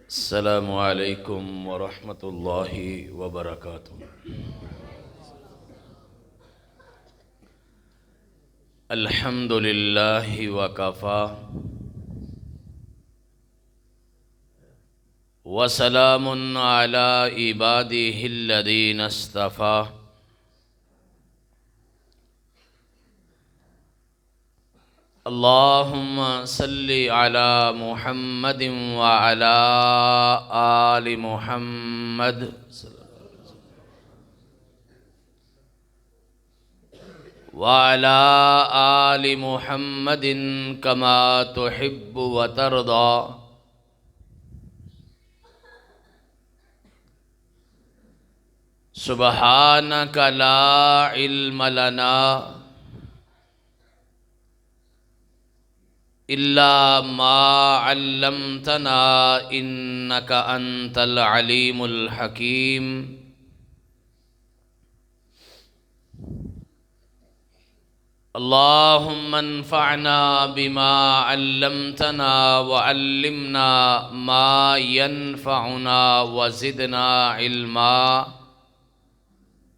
السلام علیکم ورحمۃ اللہ وبرکاتہ۔ الحمد للہ وکفا وسلام علی عبادہ الذین اصطفی۔ اللہم صلی علی محمد وعلی آل محمد وعلی آل محمد کما تحب وترضی۔ سبحانک لا علم لنا الا ما علمتنا انک انت العلیم الحکیم۔ اللہم انفعنا بما علمتنا وعلمنا ما ينفعنا وزدنا علما۔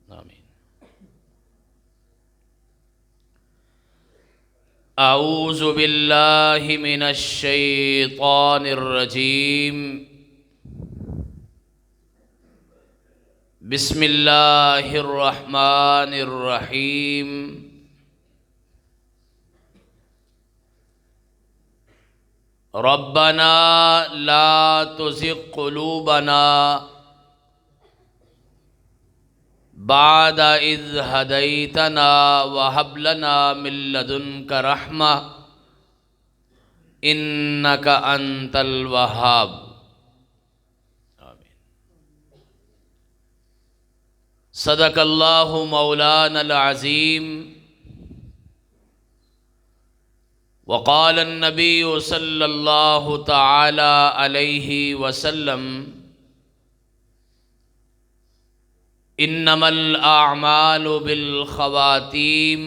آمین۔ اعوذ باللہ من الشیطان الرجیم۔ بسم اللہ الرحمن الرحیم۔ ربنا لا تزغ قلوبنا بعد اذ ہدیتنا وہب لنا من لدنک رحمہ انک انت الوہاب۔ آمین۔ صدق اللہ مولانا العظیم۔ وقال النبی صلی اللہ تعالی علیہ وسلم انما الاعمال بالخواتیم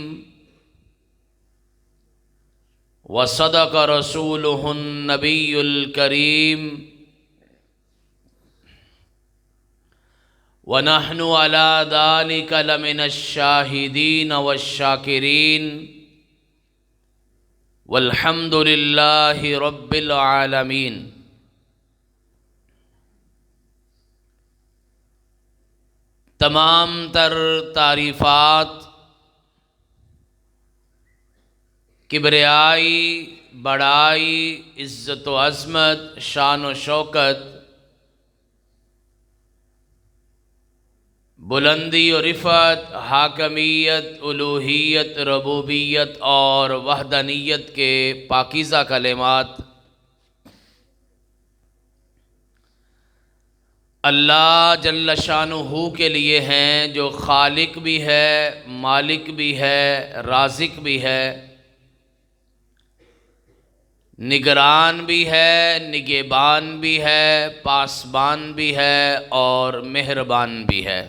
وصدق رسولہ النبی الکریم ونحن علی ذلک لمن الشاہدین والشاکرین والحمد للہ رب العالمین۔ تمام تر تعریفات، کبریائی، بڑائی، عزت و عظمت، شان و شوکت، بلندی و رفعت، حاکمیت، الوہیت، ربوبیت اور وحدانیت کے پاکیزہ کلمات اللہ جل شانہ کے لیے ہیں، جو خالق بھی ہے، مالک بھی ہے، رازق بھی ہے، نگران بھی ہے، نگہبان بھی ہے، پاسبان بھی ہے اور مہربان بھی ہے۔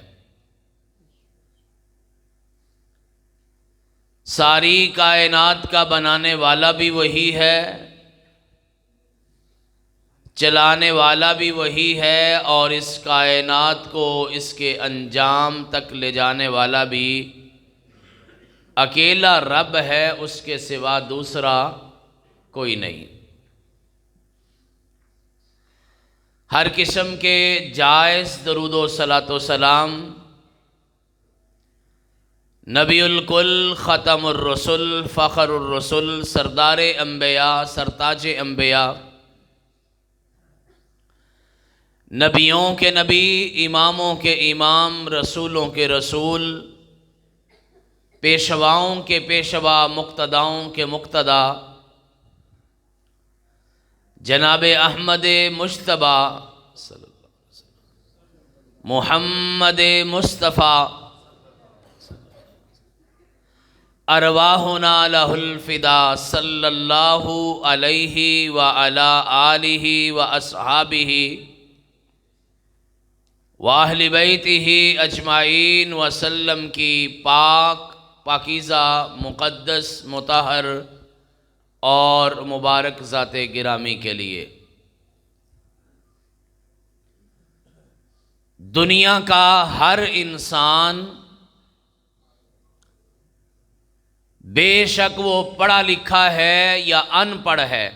ساری کائنات کا بنانے والا بھی وہی ہے، چلانے والا بھی وہی ہے، اور اس کائنات کو اس کے انجام تک لے جانے والا بھی اکیلا رب ہے، اس کے سوا دوسرا کوئی نہیں۔ ہر قسم کے جائز درود و صلاۃ و سلام نبی الکل، ختم الرسل، فخر الرسل، سردار انبیاء، سرتاج انبیاء، نبیوں کے نبی، اماموں کے امام، رسولوں کے رسول، پیشواؤں کے پیشوا، مقتداؤں کے مقتدا، جناب احمد مجتبیٰ صلی اللہ علیہ وسلم، محمد مصطفیٰ، ارواحنا لہ الفدا صلی اللہ علیہ وعلی آلہ واصحابہ واہل بیتہ اجمعین وسلم کی پاکیزہ، مقدس، مطہر اور مبارک ذات گرامی کے لیے دنیا کا ہر انسان بے شک وہ پڑھا لکھا ہے یا ان پڑھ ہے،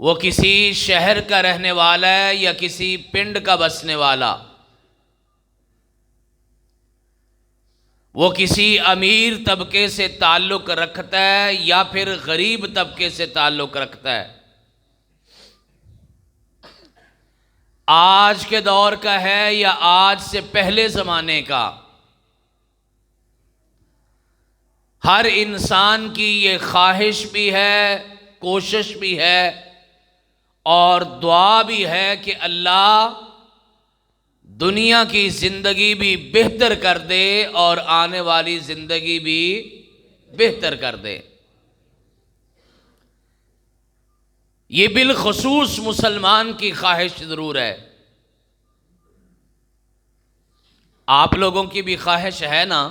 وہ کسی شہر کا رہنے والا ہے یا کسی پنڈ کا بسنے والا، وہ کسی امیر طبقے سے تعلق رکھتا ہے یا پھر غریب طبقے سے تعلق رکھتا ہے، آج کے دور کا ہے یا آج سے پہلے زمانے کا، ہر انسان کی یہ خواہش بھی ہے، کوشش بھی ہے اور دعا بھی ہے کہ اللہ دنیا کی زندگی بھی بہتر کر دے اور آنے والی زندگی بھی بہتر کر دے۔ یہ بالخصوص مسلمان کی خواہش ضرور ہے۔ آپ لوگوں کی بھی خواہش ہے نا؟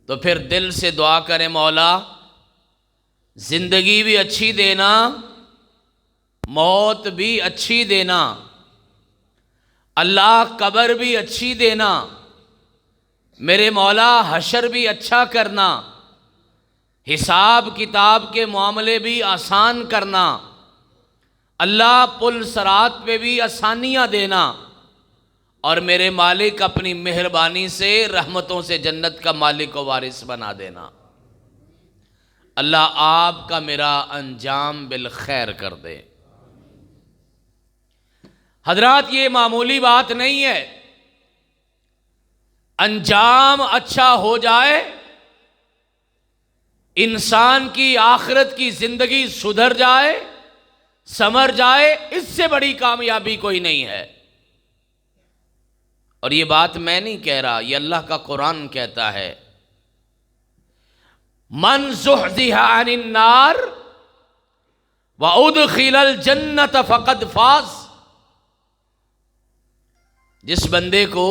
تو پھر دل سے دعا کریں، مولا زندگی بھی اچھی دینا، موت بھی اچھی دینا، اللہ قبر بھی اچھی دینا، میرے مولا حشر بھی اچھا کرنا، حساب کتاب کے معاملے بھی آسان کرنا، اللہ پل صراط پہ بھی آسانیاں دینا، اور میرے مالک اپنی مہربانی سے رحمتوں سے جنت کا مالک و وارث بنا دینا۔ اللہ آپ کا میرا انجام بالخیر کر دے۔ حضرات یہ معمولی بات نہیں ہے، انجام اچھا ہو جائے، انسان کی آخرت کی زندگی سدھر جائے، سمر جائے، اس سے بڑی کامیابی کوئی نہیں ہے۔ اور یہ بات میں نہیں کہہ رہا، یہ اللہ کا قرآن کہتا ہے، من زحزح عن النار وادخل الجنت فقد فاز۔ جس بندے کو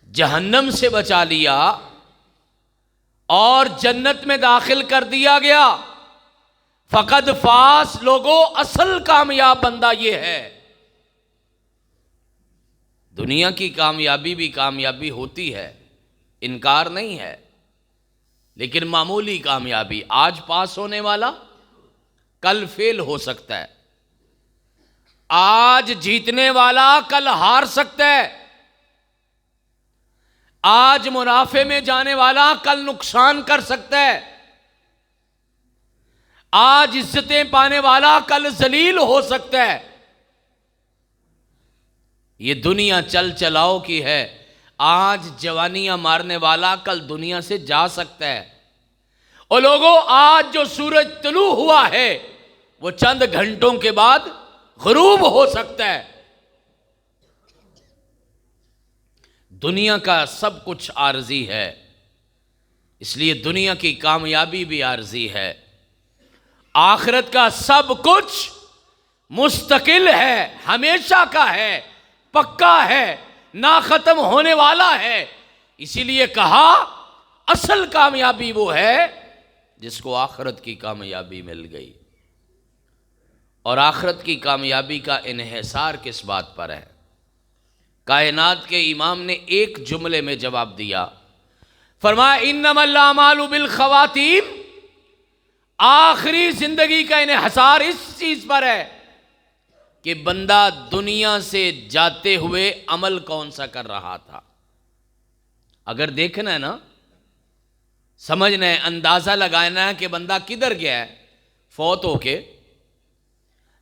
جہنم سے بچا لیا اور جنت میں داخل کر دیا گیا، فقد فاز، لوگوں اصل کامیاب بندہ یہ ہے۔ دنیا کی کامیابی بھی کامیابی ہوتی ہے، انکار نہیں ہے، لیکن معمولی کامیابی، آج پاس ہونے والا کل فیل ہو سکتا ہے، آج جیتنے والا کل ہار سکتا ہے، آج منافع میں جانے والا کل نقصان کر سکتا ہے، آج عزتیں پانے والا کل ذلیل ہو سکتا ہے۔ یہ دنیا چل چلاؤ کی ہے، آج جوانیاں مارنے والا کل دنیا سے جا سکتا ہے۔ اور لوگوں، آج جو سورج طلوع ہوا ہے وہ چند گھنٹوں کے بعد غروب ہو سکتا ہے۔ دنیا کا سب کچھ عارضی ہے، اس لیے دنیا کی کامیابی بھی عارضی ہے، آخرت کا سب کچھ مستقل ہے، ہمیشہ کا ہے، پکا ہے، نہ ختم ہونے والا ہے۔ اسی لیے کہا اصل کامیابی وہ ہے جس کو آخرت کی کامیابی مل گئی۔ اور آخرت کی کامیابی کا انحصار کس بات پر ہے؟ کائنات کے امام نے ایک جملے میں جواب دیا، فرمایا انما الاعمال بالخواتیم، آخری زندگی کا انحصار اس چیز پر ہے کہ بندہ دنیا سے جاتے ہوئے عمل کون سا کر رہا تھا۔ اگر دیکھنا ہے نا، سمجھنا ہے، اندازہ لگانا ہے کہ بندہ کدھر گیا ہے، فوت ہو کے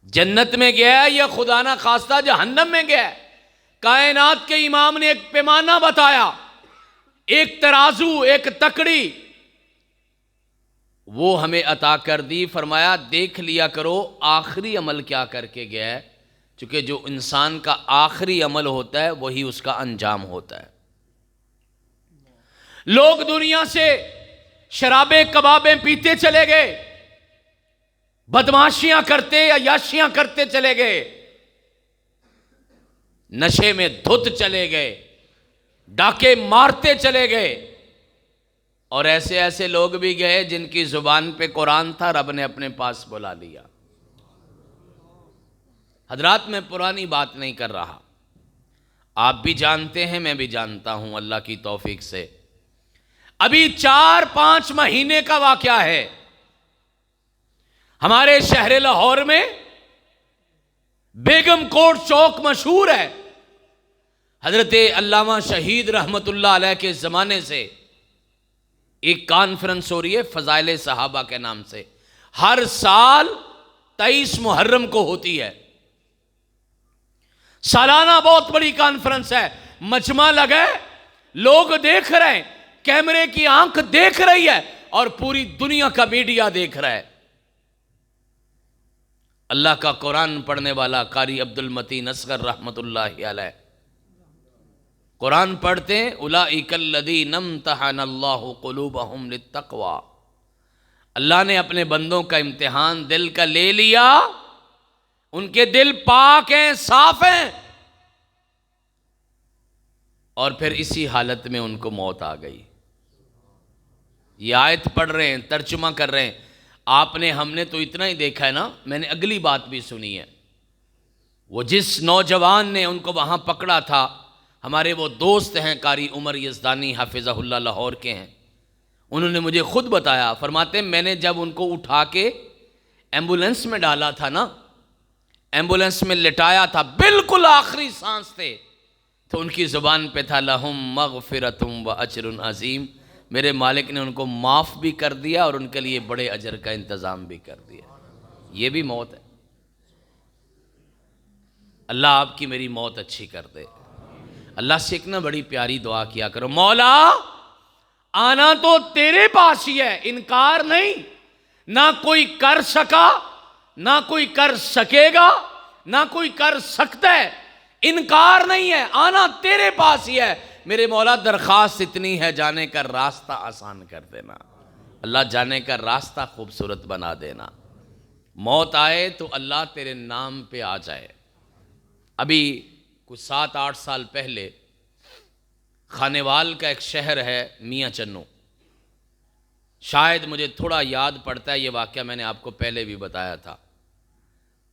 جنت میں گیا ہے یا خدا نہ خواستہ جہنم میں گیا ہے۔ کائنات کے امام نے ایک پیمانہ بتایا، ایک ترازو، ایک تکڑی، وہ ہمیں عطا کر دی، فرمایا دیکھ لیا کرو آخری عمل کیا کر کے گیا ہے، چونکہ جو انسان کا آخری عمل ہوتا ہے وہی اس کا انجام ہوتا ہے۔ لوگ دنیا سے شرابیں کبابیں پیتے چلے گئے، بدماشیاں کرتے عیاشیاں کرتے چلے گئے، نشے میں دھت چلے گئے، ڈاکے مارتے چلے گئے، اور ایسے ایسے لوگ بھی گئے جن کی زبان پہ قرآن تھا، رب نے اپنے پاس بلا لیا۔ حضرات میں پرانی بات نہیں کر رہا، آپ بھی جانتے ہیں، میں بھی جانتا ہوں اللہ کی توفیق سے۔ ابھی 4-5 مہینے کا واقعہ ہے، ہمارے شہر لاہور میں بیگم کوٹ چوک مشہور ہے، حضرت علامہ شہید رحمت اللہ علیہ کے زمانے سے ایک کانفرنس ہو رہی ہے فضائل صحابہ کے نام سے، ہر سال 23 محرم کو ہوتی ہے، سالانہ بہت بڑی کانفرنس ہے، مجمع لگا ہے، لوگ دیکھ رہے ہیں، کیمرے کی آنکھ دیکھ رہی ہے اور پوری دنیا کا میڈیا دیکھ رہا ہے۔ اللہ کا قرآن پڑھنے والا قاری عبد المتین اصغر رحمت اللہ علیہ قرآن پڑھتے ہیں، اولئک الذین امتحن اللہ قلوبہم للتقوی، اللہ نے اپنے بندوں کا امتحان دل کا لے لیا، ان کے دل پاک ہیں، صاف ہیں، اور پھر اسی حالت میں ان کو موت آ گئی۔ یہ آیت پڑھ رہے ہیں، ترجمہ کر رہے ہیں، آپ نے ہم نے تو اتنا ہی دیکھا ہے نا، میں نے اگلی بات بھی سنی ہے، وہ جس نوجوان نے ان کو وہاں پکڑا تھا، ہمارے وہ دوست ہیں قاری عمر یزدانی حافظہ اللہ لاہور کے ہیں، انہوں نے مجھے خود بتایا، فرماتے ہیں میں نے جب ان کو اٹھا کے ایمبولنس میں ڈالا تھا نا، ایمبولنس میں لٹایا تھا، بالکل آخری سانس تھے، تو ان کی زبان پہ تھا لہم مغفرۃ و اجر عظیم، میرے مالک نے ان کو معاف بھی کر دیا اور ان کے لیے بڑے اجر کا انتظام بھی کر دیا۔ یہ بھی موت ہے، اللہ آپ کی میری موت اچھی کر دے۔ اللہ سے ایک نا بڑی پیاری دعا کیا کرو، مولا آنا تو تیرے پاس ہی ہے، انکار نہیں، نہ کوئی کر سکا، نہ کوئی کر سکے گا، نہ کوئی کر سکتا ہے، انکار نہیں ہے، آنا تیرے پاس ہی ہے، میرے مولا درخواست اتنی ہے، جانے کا راستہ آسان کر دینا، اللہ جانے کا راستہ خوبصورت بنا دینا، موت آئے تو اللہ تیرے نام پہ آ جائے۔ ابھی کچھ 7-8 سال پہلے خانیوال کا ایک شہر ہے میاں چنو، شاید مجھے تھوڑا یاد پڑتا ہے، یہ واقعہ میں نے آپ کو پہلے بھی بتایا تھا،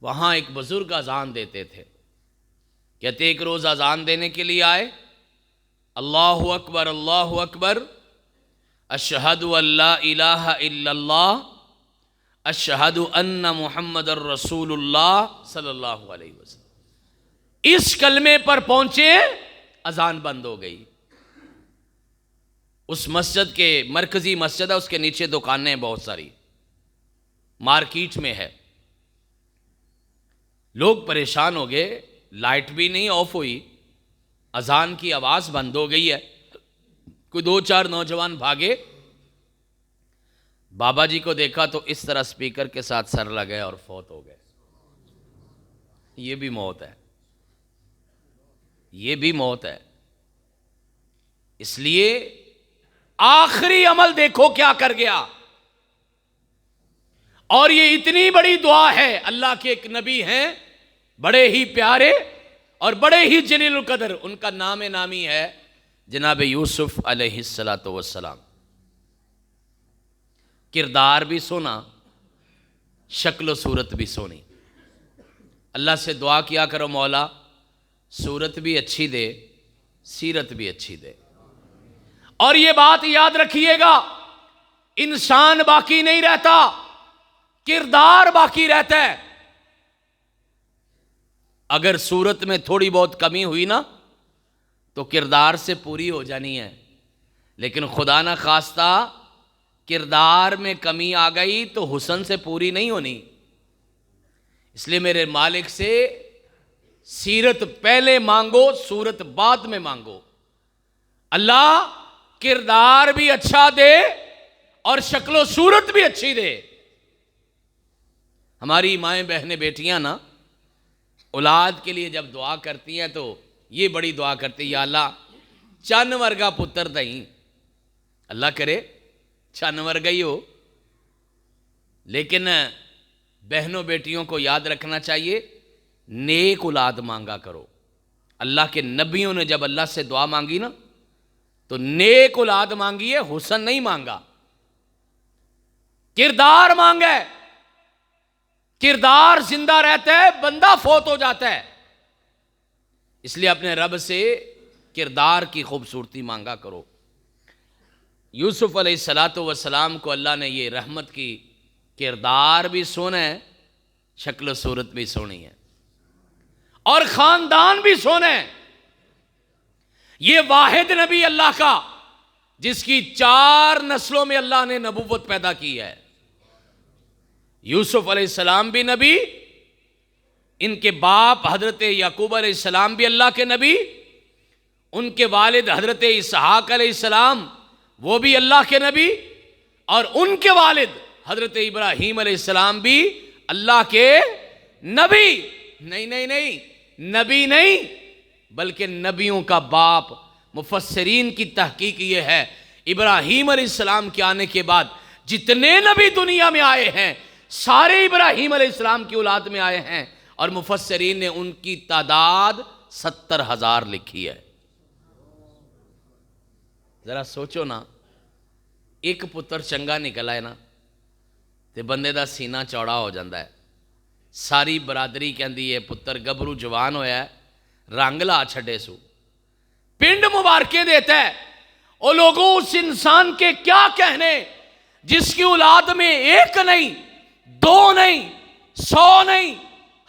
وہاں ایک بزرگ اذان دیتے تھے، کہتے ایک روز اذان دینے کے لیے آئے، اللہ اکبر اللہ اکبر، اشہد ان لا الہ الا اللہ، اشہد ان محمد الرسول اللہ صلی اللہ علیہ وسلم، اس کلمے پر پہنچے، اذان بند ہو گئی۔ اس مسجد کے مرکزی مسجد ہے، اس کے نیچے دکانیں ہیں بہت ساری، مارکیٹ میں ہے، لوگ پریشان ہو گئے، لائٹ بھی نہیں آف ہوئی، اذان کی آواز بند ہو گئی ہے، کوئی 2-4 نوجوان بھاگے، بابا جی کو دیکھا تو اس طرح سپیکر کے ساتھ سر لگے اور فوت ہو گئے۔ یہ بھی موت ہے، یہ بھی موت ہے۔ اس لیے آخری عمل دیکھو کیا کر گیا، اور یہ اتنی بڑی دعا ہے، اللہ کے ایک نبی ہیں بڑے ہی پیارے اور بڑے ہی جلیل القدر، ان کا نام نامی ہے جناب یوسف علیہ السلام، کردار بھی سونا، شکل و صورت بھی سونی۔ اللہ سے دعا کیا کرو مولا صورت بھی اچھی دے، سیرت بھی اچھی دے، اور یہ بات یاد رکھیے گا، انسان باقی نہیں رہتا، کردار باقی رہتا ہے۔ اگر صورت میں تھوڑی بہت کمی ہوئی نا تو کردار سے پوری ہو جانی ہے، لیکن خدا نہ خواستہ کردار میں کمی آ گئی تو حسن سے پوری نہیں ہونی۔ اس لیے میرے مالک سے سیرت پہلے مانگو، صورت بعد میں مانگو، اللہ کردار بھی اچھا دے اور شکل و صورت بھی اچھی دے۔ ہماری مائیں بہنیں بیٹیاں نا اولاد کے لیے جب دعا کرتی ہیں تو یہ بڑی دعا کرتی، یا اللہ چن ورگا پتر دیں، اللہ کرے چن ورگا ہی ہو، لیکن بہنوں بیٹیوں کو یاد رکھنا چاہیے نیک اولاد مانگا کرو۔ اللہ کے نبیوں نے جب اللہ سے دعا مانگی نا تو نیک اولاد مانگی ہے، حسن نہیں مانگا، کردار مانگا ہے، کردار زندہ رہتا ہے، بندہ فوت ہو جاتا ہے. اس لیے اپنے رب سے کردار کی خوبصورتی مانگا کرو. یوسف علیہ الصلاۃ والسلام کو اللہ نے یہ رحمت کی، کردار بھی سونا ہے، شکل و صورت بھی سونی ہے، اور خاندان بھی سونا ہے. یہ واحد نبی اللہ کا جس کی 4 نسلوں میں اللہ نے نبوت پیدا کی ہے. یوسف علیہ السلام بھی نبی، ان کے باپ حضرت یعقوب علیہ السلام بھی اللہ کے نبی، ان کے والد حضرت اسحاق علیہ السلام وہ بھی اللہ کے نبی، اور ان کے والد حضرت ابراہیم علیہ السلام بھی اللہ کے نبی. نہیں، نبی نہیں، بلکہ نبیوں کا باپ. مفسرین کی تحقیق یہ ہے، ابراہیم علیہ السلام کے آنے کے بعد جتنے نبی دنیا میں آئے ہیں سارے ابراہیم علیہ السلام کی اولاد میں آئے ہیں، اور مفسرین نے ان کی تعداد 70,000 لکھی ہے. ذرا سوچو نا، ایک پتر چنگا نکلا ہے نا تے بندے دا سینہ چوڑا ہو جاندہ ہے. ساری برادری کہندی ہے پتر گبرو جوان ہویا ہے، رنگ لا چھڑے سو، پنڈ مبارکے دیتا ہے. او لوگوں، اس انسان کے کیا کہنے جس کی اولاد میں 1 نہیں، 2 نہیں، 100 نہیں،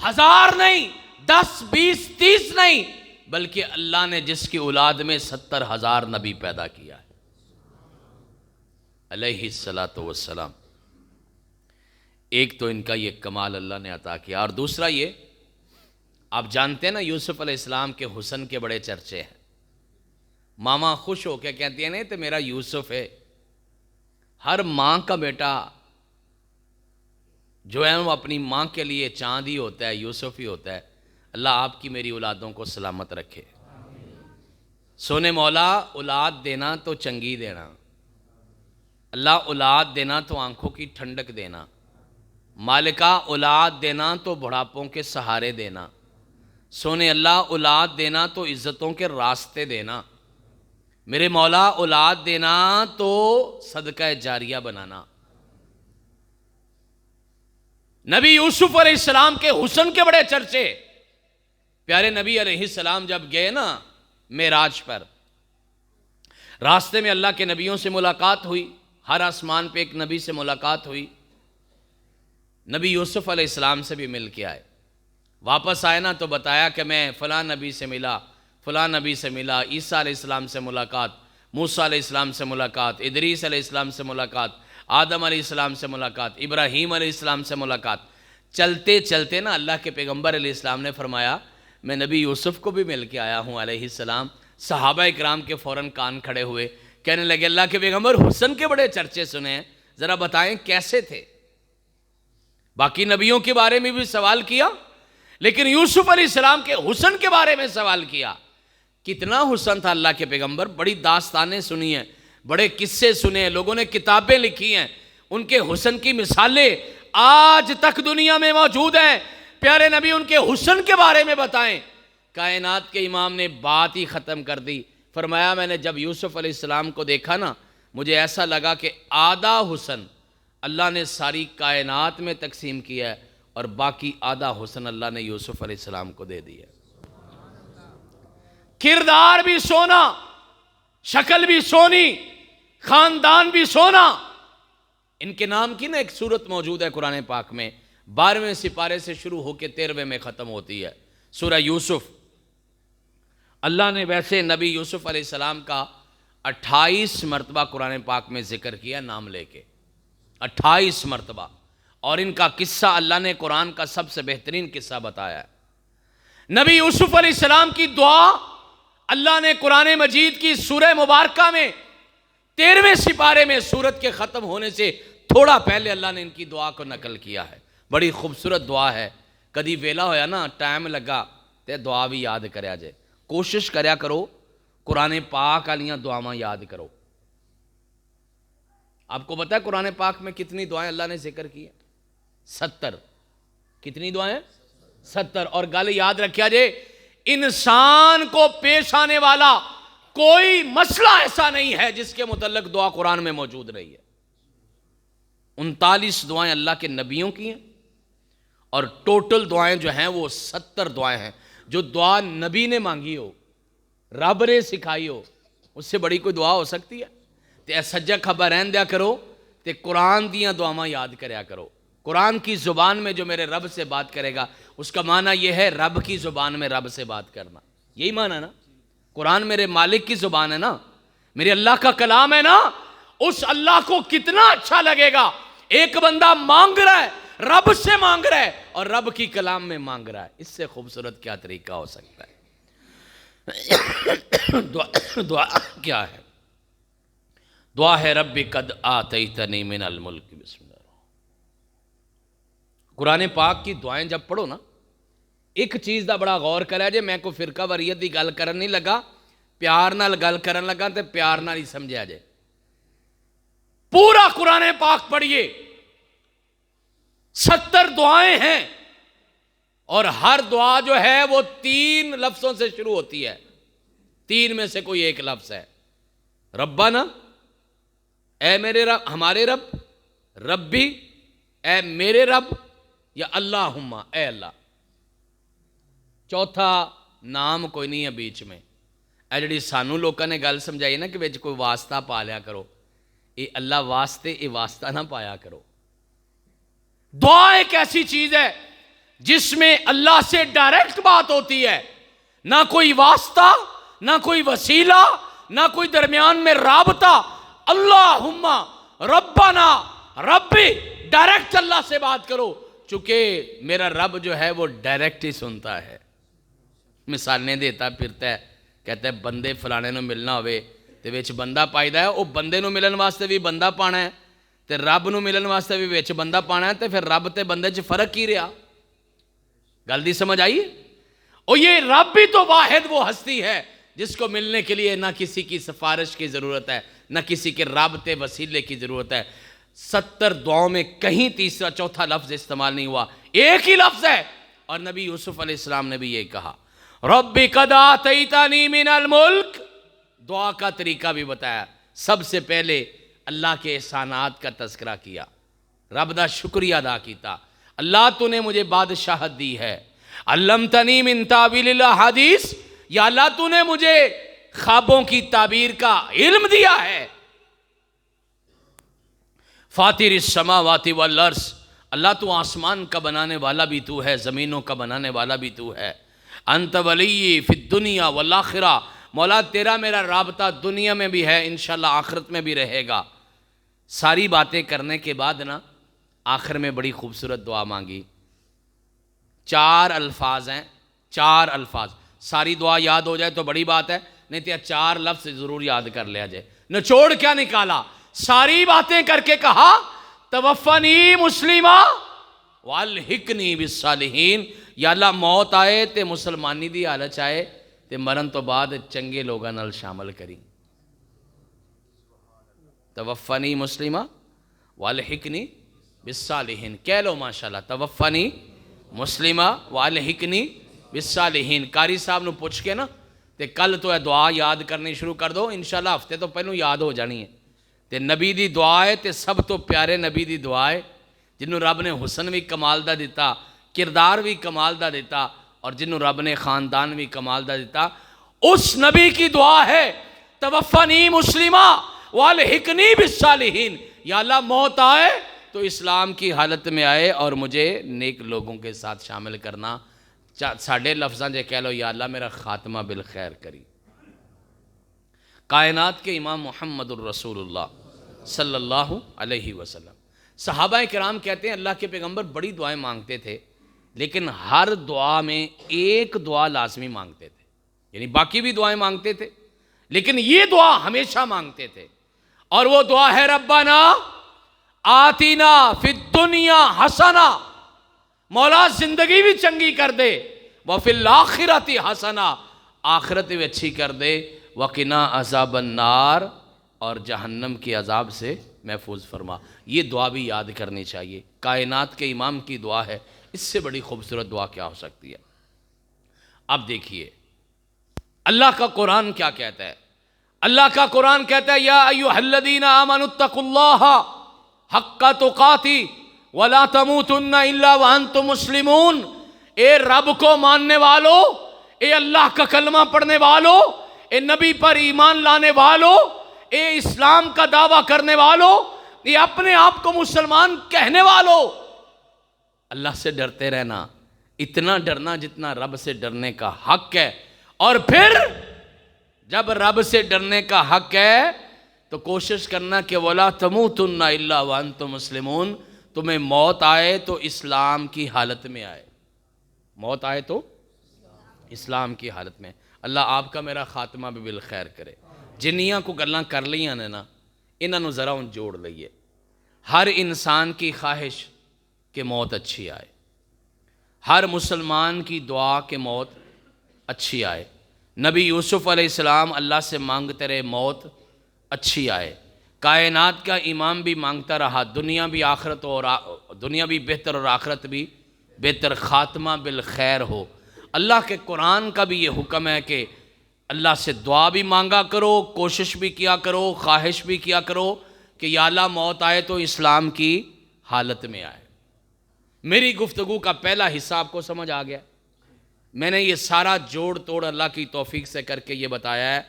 1000 نہیں، 10 20 30 نہیں، بلکہ اللہ نے جس کی اولاد میں 70,000 نبی پیدا کیا ہے علیہ الصلاۃ والسلام. ایک تو ان کا یہ کمال اللہ نے عطا کیا، اور دوسرا یہ، آپ جانتے ہیں نا یوسف علیہ السلام کے حسن کے بڑے چرچے ہیں. ماما خوش ہو کے کہتی ہیں نہیں تو میرا یوسف ہے. ہر ماں کا بیٹا جو ہے وہ اپنی ماں کے لیے چاند ہی ہوتا ہے، یوسف ہی ہوتا ہے. اللہ آپ کی میری اولادوں کو سلامت رکھے. سونے مولا، اولاد دینا تو چنگی دینا، اللہ اولاد دینا تو آنکھوں کی ٹھنڈک دینا، مالکہ اولاد دینا تو بڑھاپوں کے سہارے دینا. سونے اللہ اولاد دینا تو عزتوں کے راستے دینا. میرے مولا اولاد دینا تو صدقہ جاریہ بنانا. نبی یوسف علیہ السلام کے حسن کے بڑے چرچے. پیارے نبی علیہ السلام جب گئے نا معراج پر، راستے میں اللہ کے نبیوں سے ملاقات ہوئی، ہر آسمان پہ ایک نبی سے ملاقات ہوئی. نبی یوسف علیہ السلام سے بھی مل کے آئے. واپس آئے نا تو بتایا کہ میں فلاں نبی سے ملا، فلاں نبی سے ملا، عیسیٰ علیہ السلام سے ملاقات، موسیٰ علیہ السلام سے ملاقات، ادریس علیہ السلام سے ملاقات، آدم علیہ السلام سے ملاقات، ابراہیم علیہ السلام سے ملاقات. چلتے چلتے نا اللہ کے پیغمبر علیہ السلام نے فرمایا میں نبی یوسف کو بھی مل کے آیا ہوں علیہ السلام. صحابہ اکرام کے فوراً کان کھڑے ہوئے، کہنے لگے اللہ کے پیغمبر حسن کے بڑے چرچے سنے ہیں، ذرا بتائیں کیسے تھے. باقی نبیوں کے بارے میں بھی سوال کیا، لیکن یوسف علیہ السلام کے حسن کے بارے میں سوال کیا. کتنا حسن تھا اللہ کے پیغمبر. بڑی داستانیں سنی ہیں، بڑے قصے سنے ہیں، لوگوں نے کتابیں لکھی ہیں. ان کے حسن کی مثالیں آج تک دنیا میں موجود ہیں. پیارے نبی ان کے حسن کے بارے میں بتائیں. کائنات کے امام نے بات ہی ختم کر دی. فرمایا میں نے جب یوسف علیہ السلام کو دیکھا نا، مجھے ایسا لگا کہ آدھا حسن اللہ نے ساری کائنات میں تقسیم کیا ہے، اور باقی آدھا حسن اللہ نے یوسف علیہ السلام کو دے دیا. کردار بھی سونا، شکل بھی سونی، خاندان بھی سونا. ان کے نام کی نا ایک سورت موجود ہے قرآن پاک میں، 12ویں سپارے سے شروع ہو کے 13ویں میں ختم ہوتی ہے، سورہ یوسف. اللہ نے ویسے نبی یوسف علیہ السلام کا 28 مرتبہ قرآن پاک میں ذکر کیا نام لے کے، 28 مرتبہ. اور ان کا قصہ اللہ نے قرآن کا سب سے بہترین قصہ بتایا ہے. نبی یوسف علیہ السلام کی دعا اللہ نے قرآن مجید کی سورہ مبارکہ میں 13ویں سپارے میں سورت کے ختم ہونے سے تھوڑا پہلے اللہ نے ان کی دعا کو نقل کیا ہے. بڑی خوبصورت دعا ہے. کدی ویلا ہویا نا، ٹائم لگا تے دعا بھی یاد کریا جائے. کوشش کریا کرو قرآن پاک والیاں دعاواں یاد کرو. آپ کو پتہ ہے قرآن پاک میں کتنی دعائیں اللہ نے ذکر کی ہیں؟ 70. کتنی دعائیں؟ 70. اور گل یاد رکھیا جائے، انسان کو پیش آنے والا کوئی مسئلہ ایسا نہیں ہے جس کے متعلق دعا قرآن میں موجود رہی ہے. 39 دعائیں اللہ کے نبیوں کی ہیں، اور ٹوٹل دعائیں جو ہیں وہ 70 دعائیں ہیں. جو دعا نبی نے مانگی ہو, رب نے سکھائی ہو, اس سے بڑی کوئی دعا ہو سکتی ہے؟ تے اے سجا کھبا رہن دیا کرو تے قرآن دیاں دعاواں یاد کریا کرو. قرآن کی زبان میں جو میرے رب سے بات کرے گا اس کا معنی یہ ہے رب کی زبان میں رب سے بات کرنا. یہی معنی نا, قرآن میرے مالک کی زبان ہے نا, میرے اللہ کا کلام ہے نا. اس اللہ کو کتنا اچھا لگے گا ایک بندہ مانگ رہا ہے, رب سے مانگ رہا ہے اور رب کی کلام میں مانگ رہا ہے. اس سے خوبصورت کیا طریقہ ہو سکتا ہے؟ دعا کیا ہے؟ دعا ہے رب قد آتیتنی من الملک. بسم اللہ. قرآن پاک کی دعائیں جب پڑھو نا, ایک چیز دا بڑا غور کرے جے. میں کوئی فرقہ واریت دی گل کرن نہیں لگا, پیار نال گل کرن لگا تے پیار نال ہی سمجھا جائے. پورا قرآن پاک پڑھیے, 70 دعائیں ہیں اور ہر دعا جو ہے وہ 3 لفظوں سے شروع ہوتی ہے. 3 میں سے کوئی ایک لفظ ہے. ربنا, اے میرے رب, ہمارے رب, ربی, اے میرے رب, یا اللہم, اے اللہ. چوتھا نام کوئی نہیں ہے بیچ میں. اے جڑی سانو لوکاں نے گل سمجھائی نا کہ وچ کوئی واسطہ پا لیا کرو, اے اللہ واسطے اے واسطہ نہ پایا کرو. دعا ایک ایسی چیز ہے جس میں اللہ سے ڈائریکٹ بات ہوتی ہے, نہ کوئی واسطہ, نہ کوئی وسیلہ, نہ کوئی درمیان میں رابطہ. اللہم ربنا ربی, ڈائریکٹ اللہ سے بات کرو. چونکہ میرا رب جو ہے وہ ڈائریکٹ ہی سنتا ہے. مثالیں دیتا پھرتا ہے, کہتا ہے بندے فلانے نو ملنا ہوئے تے وچ بندہ پائیدا ہے, او بندے نو ملن واسطے بھی بندہ پانا ہے تے رب نو ملن واسطے بھی وچ بندہ پانا ہے. تے پھر رب تے بندے چ فرق ہی رہا. گل دی سمجھ آئی؟ اور یہ رب بھی تو واحد وہ ہستی ہے جس کو ملنے کے لیے نہ کسی کی سفارش کی ضرورت ہے, نہ کسی کے رابطے وسیلے کی ضرورت ہے. 70 دعاؤں میں کہیں تیسرا چوتھا لفظ استعمال نہیں ہوا, ایک ہی لفظ ہے. اور نبی یوسف علیہ السلام نے بھی یہ کہا, رب قد آتیتنی من الملک. دعا کا طریقہ بھی بتایا. سب سے پہلے اللہ کے احسانات کا تذکرہ کیا, رب دا شکریہ ادا کیتا. اللہ تو نے مجھے بادشاہت دی ہے. علمتنی من تعویل الاحادیث, یا اللہ تو نے مجھے خوابوں کی تعبیر کا علم دیا ہے. فاطر السماوات والارض, اللہ تو آسمان کا بنانے والا بھی تو ہے, زمینوں کا بنانے والا بھی تو ہے. انت ولی فی الدنیا والآخرہ, مولا تیرا میرا رابطہ دنیا میں بھی ہے, انشاءاللہ آخرت میں بھی رہے گا. ساری باتیں کرنے کے بعد نا آخر میں بڑی خوبصورت دعا مانگی. 4 الفاظ ہیں, 4 الفاظ. ساری دعا یاد ہو جائے تو بڑی بات ہے, نہیں تو 4 لفظ ضرور یاد کر لیا جائے. نچوڑ کیا نکالا؟ ساری باتیں کر کے کہا توفنی مسلمہ والحقنی بالصالحین. یا اللہ موت آئے تے مسلمانی دی حالت آئے تے مرن تو بعد چنگے لوگاں نال شامل کری. توفنی مسلمہ والحقنی بالصالحین. کہہ لو ماشاءاللہ, توفنی مسلمہ والحقنی بالصالحین. قاری صاحب نو پوچھ کے نا تے کل تو دعا یاد کرنی شروع کر دو, انشاءاللہ ہفتے تو پہلوں یاد ہو جانی ہے. تے نبی دی دعا ہے تے سب تو پیارے نبی دی دعا ہے جنہوں رب نے حسن بھی کمال دا دیتا, کردار بھی کمال دا دیتا, اور جنہوں رب نے خاندان بھی کمال دا دیتا. اس نبی کی دعا ہے توفنی مسلمہ والحقنی بالصالحین. یا اللہ موت آئے تو اسلام کی حالت میں آئے اور مجھے نیک لوگوں کے ساتھ شامل کرنا. ساڑھے لفظاں جے کہہ لو, یا اللہ میرا خاتمہ بالخیر کری. کائنات کے امام محمد الرسول اللہ صلی اللہ علیہ وسلم, صحابہ کرام کہتے ہیں اللہ کے پیغمبر بڑی دعائیں مانگتے تھے, لیکن ہر دعا میں ایک دعا لازمی مانگتے تھے. یعنی باقی بھی دعائیں مانگتے تھے لیکن یہ دعا ہمیشہ مانگتے تھے, اور وہ دعا ہے ربنا آتینا فی الدنیا حسنہ, مولا زندگی بھی چنگی کر دے, وفی الآخرۃ حسنہ, آخرت بھی اچھی کر دے, وقنا عذاب النار, اور جہنم کی عذاب سے محفوظ فرما. یہ دعا بھی یاد کرنی چاہیے. کائنات کے امام کی دعا ہے, اس سے بڑی خوبصورت دعا کیا ہو سکتی ہے؟ اب دیکھیے اللہ کا قرآن کیا کہتا ہے. اللہ کا قرآن کہتا ہے یا ایھا الذین آمنوا اتقوا اللہ حق تقاتہ ولا تموتن الا وانتم مسلمون، اے رب کو ماننے والو، اے اللہ کا کلمہ پڑھنے والو، اے نبی پر ایمان لانے والو، اے اسلام کا دعویٰ کرنے والو، اے اپنے آپ کو مسلمان کہنے والو، اللہ سے ڈرتے رہنا، اتنا ڈرنا جتنا رب سے ڈرنے کا حق ہے۔ اور پھر جب رب سے ڈرنے کا حق ہے تو کوشش کرنا کہ وَلَا تَمُوتُنَّ إِلَّا وَأَنْتُمْ مُسْلِمُونَ، تمہیں موت آئے تو اسلام کی حالت میں آئے، موت آئے تو اسلام کی حالت میں۔ اللہ آپ کا میرا خاتمہ بھی بالخیر کرے۔ جنیاں کو گلاں کر لیاں نے نا، انہاں نو ذرا ان جوڑ لئیے۔ ہر انسان کی خواہش کہ موت اچھی آئے، ہر مسلمان کی دعا کہ موت اچھی آئے۔ نبی یوسف علیہ السلام اللہ سے مانگتے رہے موت اچھی آئے، کائنات کا امام بھی مانگتا رہا دنیا بھی آخرت اور دنیا بھی بہتر اور آخرت بھی بہتر، خاتمہ بالخیر ہو۔ اللہ کے قرآن کا بھی یہ حکم ہے کہ اللہ سے دعا بھی مانگا کرو، کوشش بھی کیا کرو، خواہش بھی کیا کرو کہ یا اللہ موت آئے تو اسلام کی حالت میں آئے۔ میری گفتگو کا پہلا حصہ آپ کو سمجھ آ گیا؟ میں نے یہ سارا جوڑ توڑ اللہ کی توفیق سے کر کے یہ بتایا ہے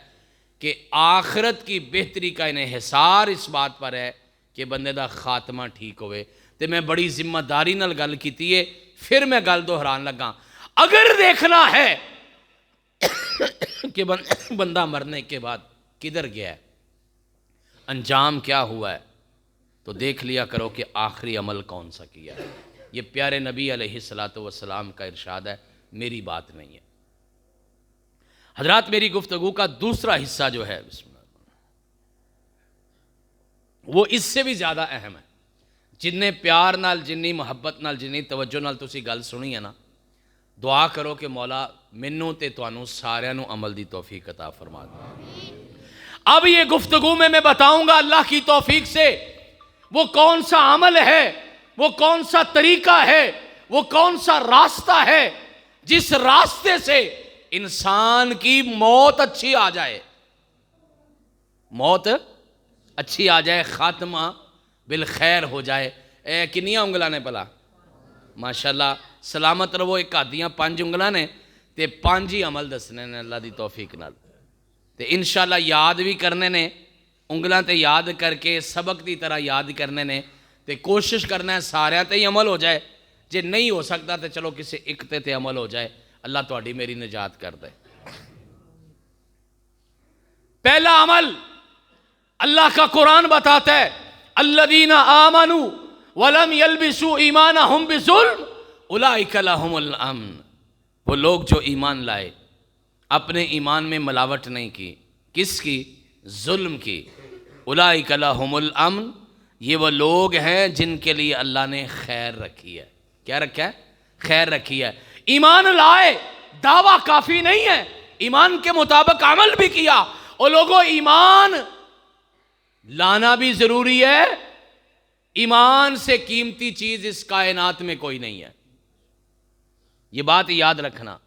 کہ آخرت کی بہتری کا انحصار اس بات پر ہے کہ بندے دا خاتمہ ٹھیک ہوئے۔ تو میں بڑی ذمہ داری نال گل کیتی ہے، پھر میں گل دہران لگا۔ اگر دیکھنا ہے کہ بندہ مرنے کے بعد کدھر گیا ہے، انجام کیا ہوا ہے، تو دیکھ لیا کرو کہ آخری عمل کون سا کیا ہے۔ یہ پیارے نبی علیہ السلام کا ارشاد ہے، میری بات نہیں ہے۔ حضرات میری گفتگو کا دوسرا حصہ جو ہے بسم اللہ، وہ اس سے بھی زیادہ اہم ہے۔ جننے پیار نال، جنی محبت نال، جنی توجہ نال تسی گل سنی ہے نا، دعا کرو کہ مولا مینوں تے تانوں سارے نو عمل دی توفیق عطا فرما دے۔ اب یہ گفتگو میں بتاؤں گا اللہ کی توفیق سے وہ کون سا عمل ہے، وہ کون سا طریقہ ہے، وہ کون سا راستہ ہے جس راستے سے انسان کی موت اچھی آ جائے، موت اچھی آ جائے، خاتمہ بالخیر ہو جائے۔ کنیاں انگلاں نے پلا ماشاءاللہ، سلامت رہو۔ ایک آدیاں 5 انگلاں نے تے 5 ہی عمل دسنے نے اللہ دی توفیق نال، تے انشاءاللہ یاد بھی کرنے نے، انگلاں تے یاد کر کے سبق دی طرح یاد کرنے نے، تے کوشش کرنا ہے سارے تے ہی عمل ہو جائے۔ جے نہیں ہو سکتا تے چلو کسی ایک تے عمل ہو جائے، اللہ تہاڈی میری نجات کر دے۔ پہلا عمل اللہ کا قرآن بتاتا ہے، الذین آمنوا ولم یلبسوا ایمانہم بظلم اولئک لہم الامن، وہ لوگ جو ایمان لائے، اپنے ایمان میں ملاوٹ نہیں کی، کس کی؟ ظلم کی۔ اولئک لہم الامن، یہ وہ لوگ ہیں جن کے لیے اللہ نے خیر رکھی ہے۔ کیا رکھا ہے؟ خیر رکھی ہے۔ ایمان لائے دعویٰ کافی نہیں ہے، ایمان کے مطابق عمل بھی کیا۔ اور لوگوں ایمان لانا بھی ضروری ہے، ایمان سے قیمتی چیز اس کائنات میں کوئی نہیں ہے۔ یہ بات یاد رکھنا،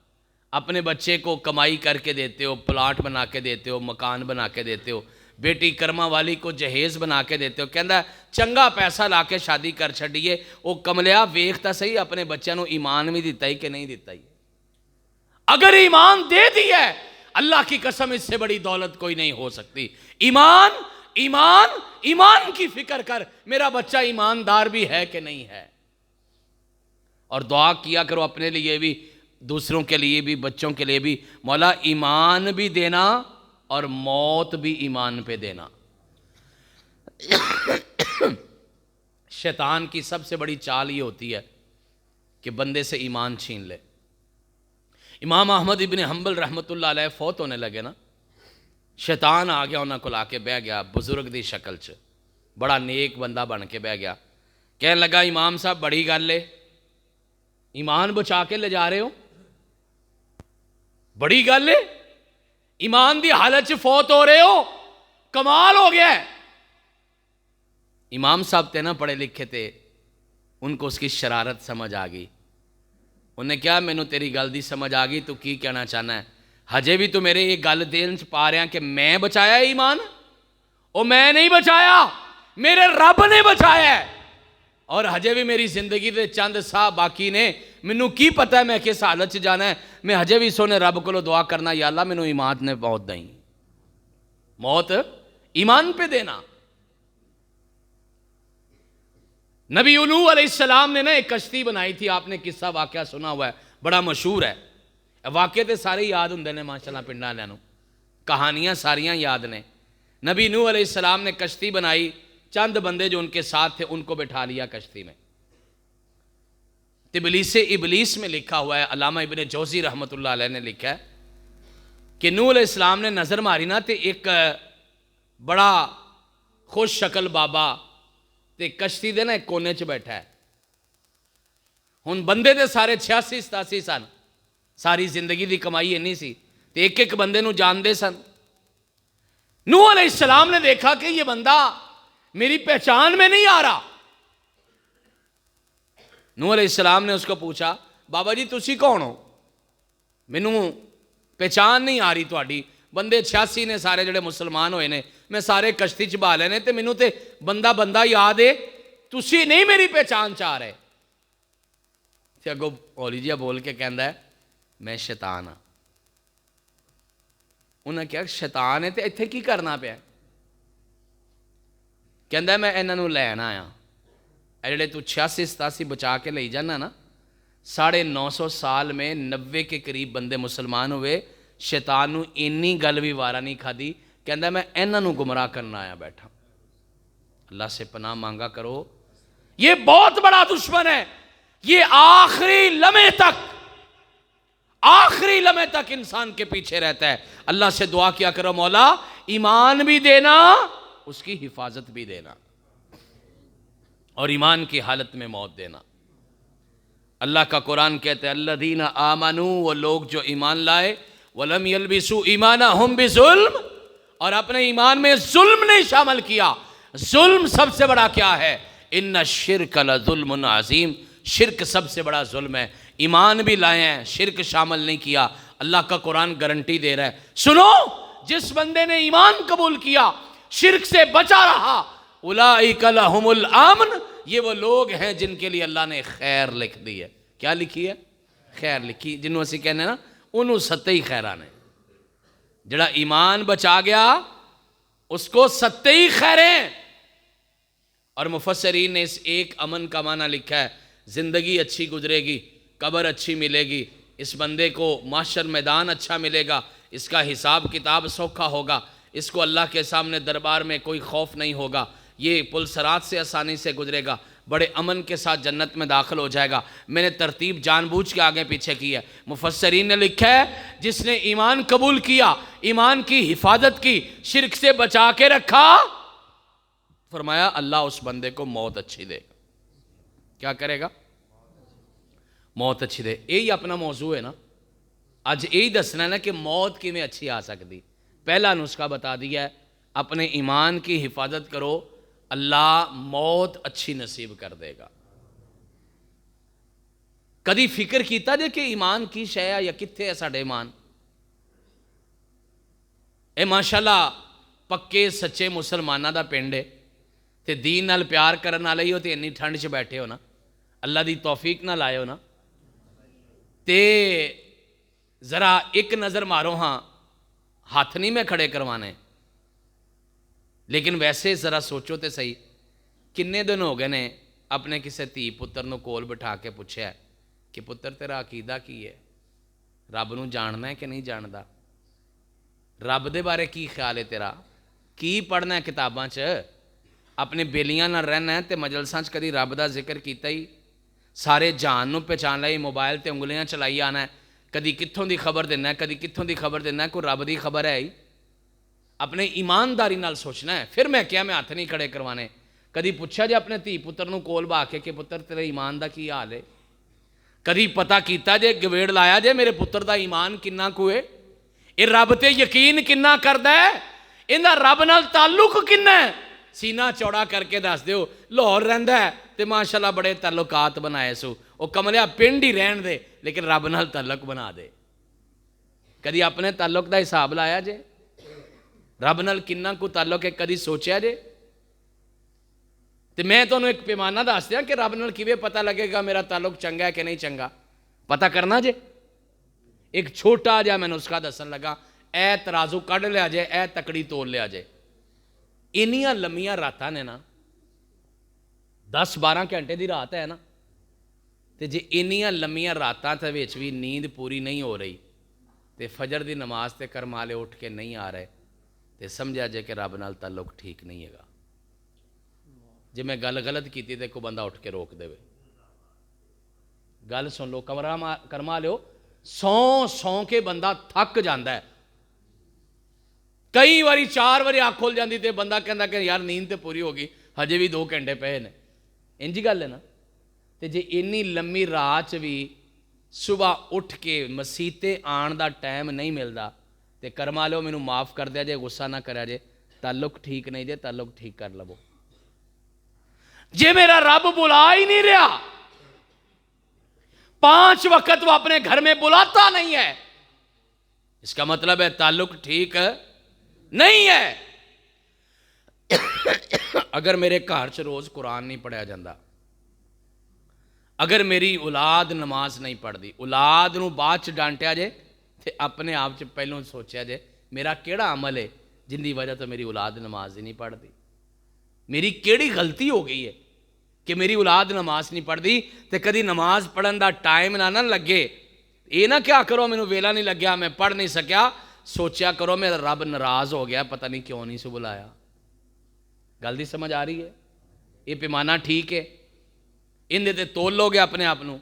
اپنے بچے کو کمائی کر کے دیتے ہو، پلاٹ بنا کے دیتے ہو، مکان بنا کے دیتے ہو، بیٹی کرما والی کو جہیز بنا کے دیتے ہو، کہندا ہے چنگا پیسہ لا کے شادی کر چھڑیے، وہ کملیا ویکھتا صحیح اپنے بچوں نو ایمان بھی دیتا ہی کہ نہیں دیتا ہی۔ اگر ایمان دے دی ہے، اللہ کی قسم اس سے بڑی دولت کوئی نہیں ہو سکتی۔ ایمان ایمان ایمان کی فکر کر، میرا بچہ ایماندار بھی ہے کہ نہیں ہے، اور دعا کیا کرو اپنے لیے بھی، دوسروں کے لیے بھی، بچوں کے لیے بھی، مولا ایمان بھی دینا اور موت بھی ایمان پہ دینا۔ شیطان کی سب سے بڑی چال یہ ہوتی ہے کہ بندے سے ایمان چھین لے۔ امام احمد ابن حنبل رحمۃ اللہ علیہ فوت ہونے لگے نا، شیطان آ گیا انہاں کو لا کے بہ گیا بزرگ دی شکل چ، بڑا نیک بندہ بن کے بہ گیا، کہنے لگا امام صاحب بڑی گل ہے، ایمان بچا کے لے جا رہے ہو، بڑی گل ہے، ایمان دی حالت چ فوت ہو رہے ہو، کمال ہو گیا ہے۔ امام صاحب تھے نا پڑھے لکھے تھے، ان کو اس کی شرارت سمجھ آ گئی، انہیں کیا مینوں تیری گل دی سمجھ آ گئی، تو کی کہنا چاہنا ہے؟ ہجے بھی تو میرے یہ گل دل چ پا رہا کہ میں بچایا ایمان، او میں نہیں بچایا، میرے رب نے بچایا ہے۔ اور ہجے بھی میری زندگی دے چند سا باقی نے، مینوں کی پتہ ہے میں کس حالت چ جانا ہے، میں ہجے بھی سونے رب کو دعا کرنا، یا اللہ مینوں ایمان نے موت دیں، موت ایمان پہ دینا۔ نبی نوح علیہ السلام نے نا ایک کشتی بنائی تھی، آپ نے قصہ واقعہ سنا ہوا ہے، بڑا مشہور ہے، واقعے تے سارے یاد ہوندے نے ماشاءاللہ پنڈاں والوں نوں، کہانیاں ساریاں یاد نے۔ نبی نوح علیہ السلام نے کشتی بنائی، چند بندے جو ان کے ساتھ تھے ان کو بٹھا لیا کشتی میں۔ تبلیس ابلیس میں لکھا ہوا ہے، علامہ ابن جوزی رحمۃ اللہ علیہ نے لکھا ہے کہ نوح علیہ السلام نے نظر ماری نا تے ایک بڑا خوش شکل بابا تے کشتی دے نا ایک کونے چ بیٹھا ہے۔ ہن بندے تے سارے 86-87 سن، ساری زندگی دی کمائی اینی سی تے ایک ایک بندے نو جاندے سن۔ نوح علیہ السلام نے دیکھا کہ یہ بندہ میری پہچان میں نہیں آ رہا۔ نوح علیہ السلام نے اس کو پوچھا، بابا جی تسی کون ہو؟ مینوں پہچان نہیں آ رہی تہاڈی، بندے 86 نے سارے جڑے مسلمان ہوئے نے، میں سارے کشتی چ بہا لینے تے مینوں تے بندہ بندہ یاد ہے، تسی نہیں میری پہچان چاہ رہے۔ تے اگوں ہولی جیا بول کے کہندا ہے میں شیطان ہاں۔ انہاں کہا شیطان ہے تے ایتھے کی کرنا پیا؟ کہندا ہے میں انہاں نوں لین آیا، اے جڑے تو 86-87 بچا کے لئی جانا نا، 950 سال میں 90 کے قریب بندے مسلمان ہوئے، شیطان نو اینی گل بھی وارا نہیں کھادی، کہندا ہے میں انہاں نوں گمراہ کرنا آیا بیٹھا۔ اللہ سے پناہ مانگا کرو، یہ بہت بڑا دشمن ہے، یہ آخری لمحے تک انسان کے پیچھے رہتا ہے۔ اللہ سے دعا کیا کرو مولا ایمان بھی دینا، اس کی حفاظت بھی دینا، اور ایمان کی حالت میں موت دینا۔ اللہ کا قرآن کہتے ہیں الذین آمنوا، وہ لوگ جو ایمان لائے، ولم یلبسوا ایمانہم بظلم، اور اپنے ایمان میں ظلم نہیں شامل کیا۔ ظلم سب سے بڑا کیا ہے؟ ان الشرک لظلم عظیم، شرک سب سے بڑا ظلم ہے۔ ایمان بھی لائے ہیں، شرک شامل نہیں کیا، اللہ کا قرآن گارنٹی دے رہا ہے۔ سنو، جس بندے نے ایمان قبول کیا، شرک سے بچا رہا، اولئک لہم الامن، یہ وہ لوگ ہیں جن کے لیے اللہ نے خیر لکھ دی ہے۔ کیا لکھی ہے؟ خیر لکھی، جنہوں اسی کہنے نا انہوں ستے ہی خیرانے، جڑا ایمان بچا گیا اس کو ستے ہی خیریں۔ اور مفسرین نے اس ایک امن کا معنی لکھا ہے، زندگی اچھی گزرے گی، قبر اچھی ملے گی، اس بندے کو محشر میدان اچھا ملے گا، اس کا حساب کتاب سوکھا ہوگا، اس کو اللہ کے سامنے دربار میں کوئی خوف نہیں ہوگا، یہ پل صراط سے آسانی سے گزرے گا، بڑے امن کے ساتھ جنت میں داخل ہو جائے گا۔ میں نے ترتیب جان بوجھ کے آگے پیچھے کی ہے۔ مفسرین نے لکھا ہے جس نے ایمان قبول کیا، ایمان کی حفاظت کی، شرک سے بچا کے رکھا، فرمایا اللہ اس بندے کو موت اچھی دے گا۔ کیا کرے گا؟ موت اچھی دے۔ یہی اپنا موضوع ہے نا، آج یہی دسنا ہے نا کہ موت کی میں اچھی آ سکتی۔ پہلا نسخہ بتا دیا ہے، اپنے ایمان کی حفاظت کرو، اللہ موت اچھی نصیب کر دے گا۔ کدی فکر کیتا جے کہ ایمان کی شے ہے یا کتھے ہے ساڈے ایمان؟ اے ماشاءاللہ پکے سچے مسلمانہ دا پنڈ ہے تے دین نال پیار کرن والے ہی ہو تے انی ٹھنڈ چ بیٹھے ہو نا، اللہ دی توفیق نہ لائے ہو نا، تے ذرا ایک نظر مارو، ہاں ہاتھ نہیں میں کھڑے کروانے، لیکن ویسے ذرا سوچو تے صحیح، کنے دن ہو گئے نے اپنے کسے تھی پتر نو کول بٹھا کے پوچھا ہے کہ پتر تیرا عقیدہ کی ہے، رب نو جاننا ہے کہ نہیں جاندا، رب دے بارے کی خیال ہے تیرا، کی پڑھنا ہے کتاباں چ، اپنے بیلیاں نہ رہنا ہے تے مجلساں چ کدی رب دا ذکر کیتا ہی، سارے جان نو پہچان لائی، موبائل تے انگلیاں چلائی آنا ہے، کدی کتھوں دی خبر دینا ہے، کدی کتھوں دی خبر دینا ہے، کوئی رب دی خبر ہے ہی؟ اپنے ایمانداری نال سوچنا ہے۔ پھر میں کیا میں ہاتھ نہیں کھڑے کروانے، کدی پوچھا جے اپنے تھی پتر نو کول با کے کہ پتر تیرے ایمان دا کی حال ہے، کدی پتہ کیتا جے گویڑ لایا جے میرے پتر دا ایمان کنا کوئے، اے رب تے یقین کنا کردا ہے، انہاں رب نال تعلق کنا ہے، سینہ چوڑا کر کے دس دیو لاہور رہندا ہے تے ماشاءاللہ بڑے تعلقات بنائے سو، او کملیا پنڈ ہی رہن دے لیکن رب نال تعلق بنا دے۔ کدی اپنے تعلق دا حساب لایا جے، رب نال کنا کو تعلق ہے، کدی سوچیا جے؟ تو میں تمہیں ایک پیمانہ دس دیا کہ رب نال کیویں پتہ لگے گا میرا تعلق چنگا ہے کہ نہیں چنگا. پتہ کرنا جے. ایک چھوٹا جہا میں نسخہ دسن لگا. اے ترازو کڈ لیا جے, اے تکڑی تول لیا جے. انیاں لمیاں راتاں نے نا, 10-12 گھنٹے دی رات ہے نا, تے جے انیاں لمیاں راتاں تے وچ بھی نیند پوری نہیں ہو رہی تے فجر دی نماز تے کرمالے اٹھ کے نہیں آ رہے تے سمجھا جے کہ رب نال تعلق ٹھیک نہیں ہے گا. جے میں گل غلط کیتی تے کوئی بندہ اٹھ کے روک دے. گل سن لو, کرما لو. سو کے بندہ تھک جاندا ہے. کئی واری 4 واری آنکھ کھل جاندی تے بندہ کہندا کہ یار نیند تے پوری ہو گئی, ہجے بھی 2 گھنٹے پے نے. انجی گل ہے نا. تے جے اینی لمبی رات بھی صبح اٹھ کے مسیتے آن دا ٹائم نہیں ملدا تے کرما لو, مینوں معاف کر دیا جے, غصہ نہ کریا جے. تعلق ٹھیک نہیں جے, تعلق ٹھیک کر لو. جے میرا رب بلا ہی نہیں رہا, 5 وقت وہ اپنے گھر میں بلاتا نہیں ہے, اس کا مطلب ہے تعلق ٹھیک نہیں ہے. اگر میرے گھر چ روز قرآن نہیں پڑھیا جاتا, اگر میری اولاد نماز نہیں پڑھتی, اولاد نو بعد چ ڈانٹیا جے تے اپنے آپ چ پہلوں سوچیا جے میرا کیڑا عمل ہے جن دی وجہ تو میری اولاد نماز ہی نہیں پڑھتی. میری کیڑی غلطی ہو گئی ہے کہ میری اولاد نماز نہیں پڑھتی تے کدی نماز پڑھن دا ٹائم نہ لگے. یہ نہ کیا کرو مینوں ویلا نہیں لگیا, میں پڑھ نہیں سکیا. سوچیا کرو میرا رب ناراض ہو گیا, پتہ نہیں کیوں نہیں سے بلایا. گل دی سمجھ آ رہی ہے؟ یہ پیمانہ ٹھیک ہے؟ اندے تے تول لو گے اپنے آپ نو.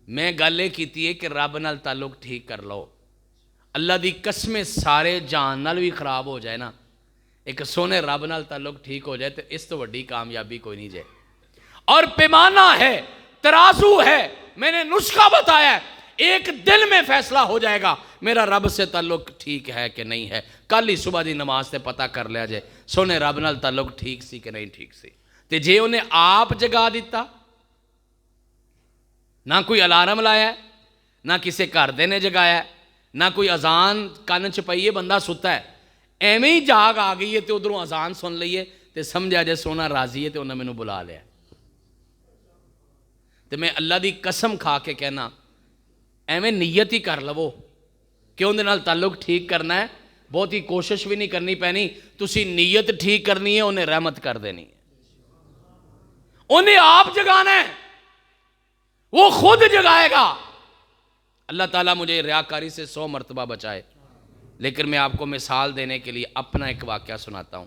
میں گل یہ کیتی ہے کہ رب نال تعلق ٹھیک کر لو. اللہ دی قسمیں سارے جان نال بھی خراب ہو جائے نا, ایک سونے رب نال تعلق ٹھیک ہو جائے تو اس تو وڈی کامیابی کوئی نہیں جائے. اور پیمانہ ہے, ترازو ہے, میں نے نسخہ بتایا ہے, ایک دل میں فیصلہ ہو جائے گا میرا رب سے تعلق ٹھیک ہے کہ نہیں ہے. کل ہی صبح دی نماز سے پتہ کر لیا جائے سونے رب نال تعلق ٹھیک سی کہ نہیں ٹھیک سی. تے جے انہیں آپ جگا دیتا, نہ کوئی الارم لایا ہے, نہ کسی گھر دے نے جگایا ہے, نہ کوئی اذان کان چ پئی ہے, بندہ ستا ہے, ایویں ہی جاگ آ گئی ہے تے ادھروں اذان سن لئیے تے سمجھا جائے سونا راضی ہے تے انہیں مینوں بلا لیا. تے میں اللہ دی قسم کھا کے کہنا ایویں نیت ہی کر لو کہ اندے نال تعلق ٹھیک کرنا ہے. بہت ہی کوشش بھی نہیں کرنی پینی, تسی نیت ٹھیک کرنی ہے, انہیں رحمت کر دینی ہے. انہیں آپ جگانا ہے, وہ خود جگائے گا. اللہ تعالیٰ مجھے ریاکاری سے 100 مرتبہ بچائے. لیکن میں آپ کو مثال دینے کے لیے اپنا ایک واقعہ سناتا ہوں.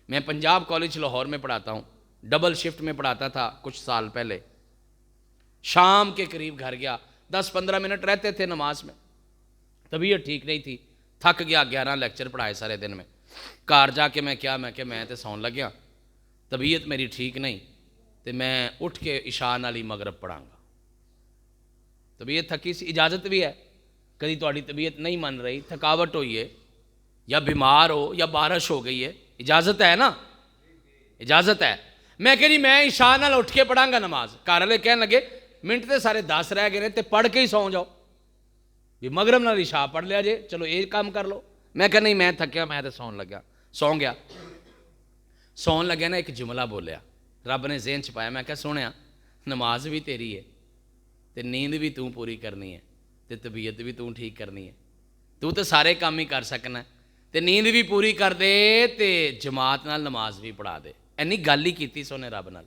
میں پنجاب کالج لاہور میں پڑھاتا ہوں, ڈبل شفٹ میں پڑھاتا تھا کچھ سال پہلے. شام کے قریب گھر گیا, 10-15 منٹ رہتے تھے نماز میں. طبیعت ٹھیک نہیں تھی, تھک گیا, 11 لیکچر پڑھائے سارے دن میں. گھر جا کے میں تے سون لگیا, طبیعت میری ٹھیک نہیں, تے میں اٹھ کے عشاء نال ہی مغرب پڑھاں گا. طبیعت تھکی سی, اجازت بھی ہے, کدی تہاڈی طبیعت نہیں من رہی, تھکاوٹ ہوئی ہے, یا بیمار ہو, یا بارش ہو گئی ہے, اجازت ہے نا, اجازت ہے. میں کہ جی میں عشاء نال اٹھ کے پڑھاں گا نماز. گھر والے کہنے لگے منٹ تے سارے 10 رہ گئے تے پڑھ کے ہی سو جاؤ, بھی مغرب نال عشاء پڑھ لیا جے, چلو یہ کام کر لو. میں کہ نہیں میں تھکیا, میں تے سون لگا. سو گیا. سون لگیا نا, ایک جملہ بولیا, رب نے ذہن چ پایا. میں کہ سنیا نماز بھی تیری ہے تے نیند بھی توں پوری کرنی ہے تے طبیعت بھی توں ٹھیک کرنی ہے, تو تے سارے کام ہی کر سکنا ہے, تے نیند بھی پوری کر دے تے جماعت نال نماز بھی پڑھا دے. اینی گل ہی کیتی سونے رب نال.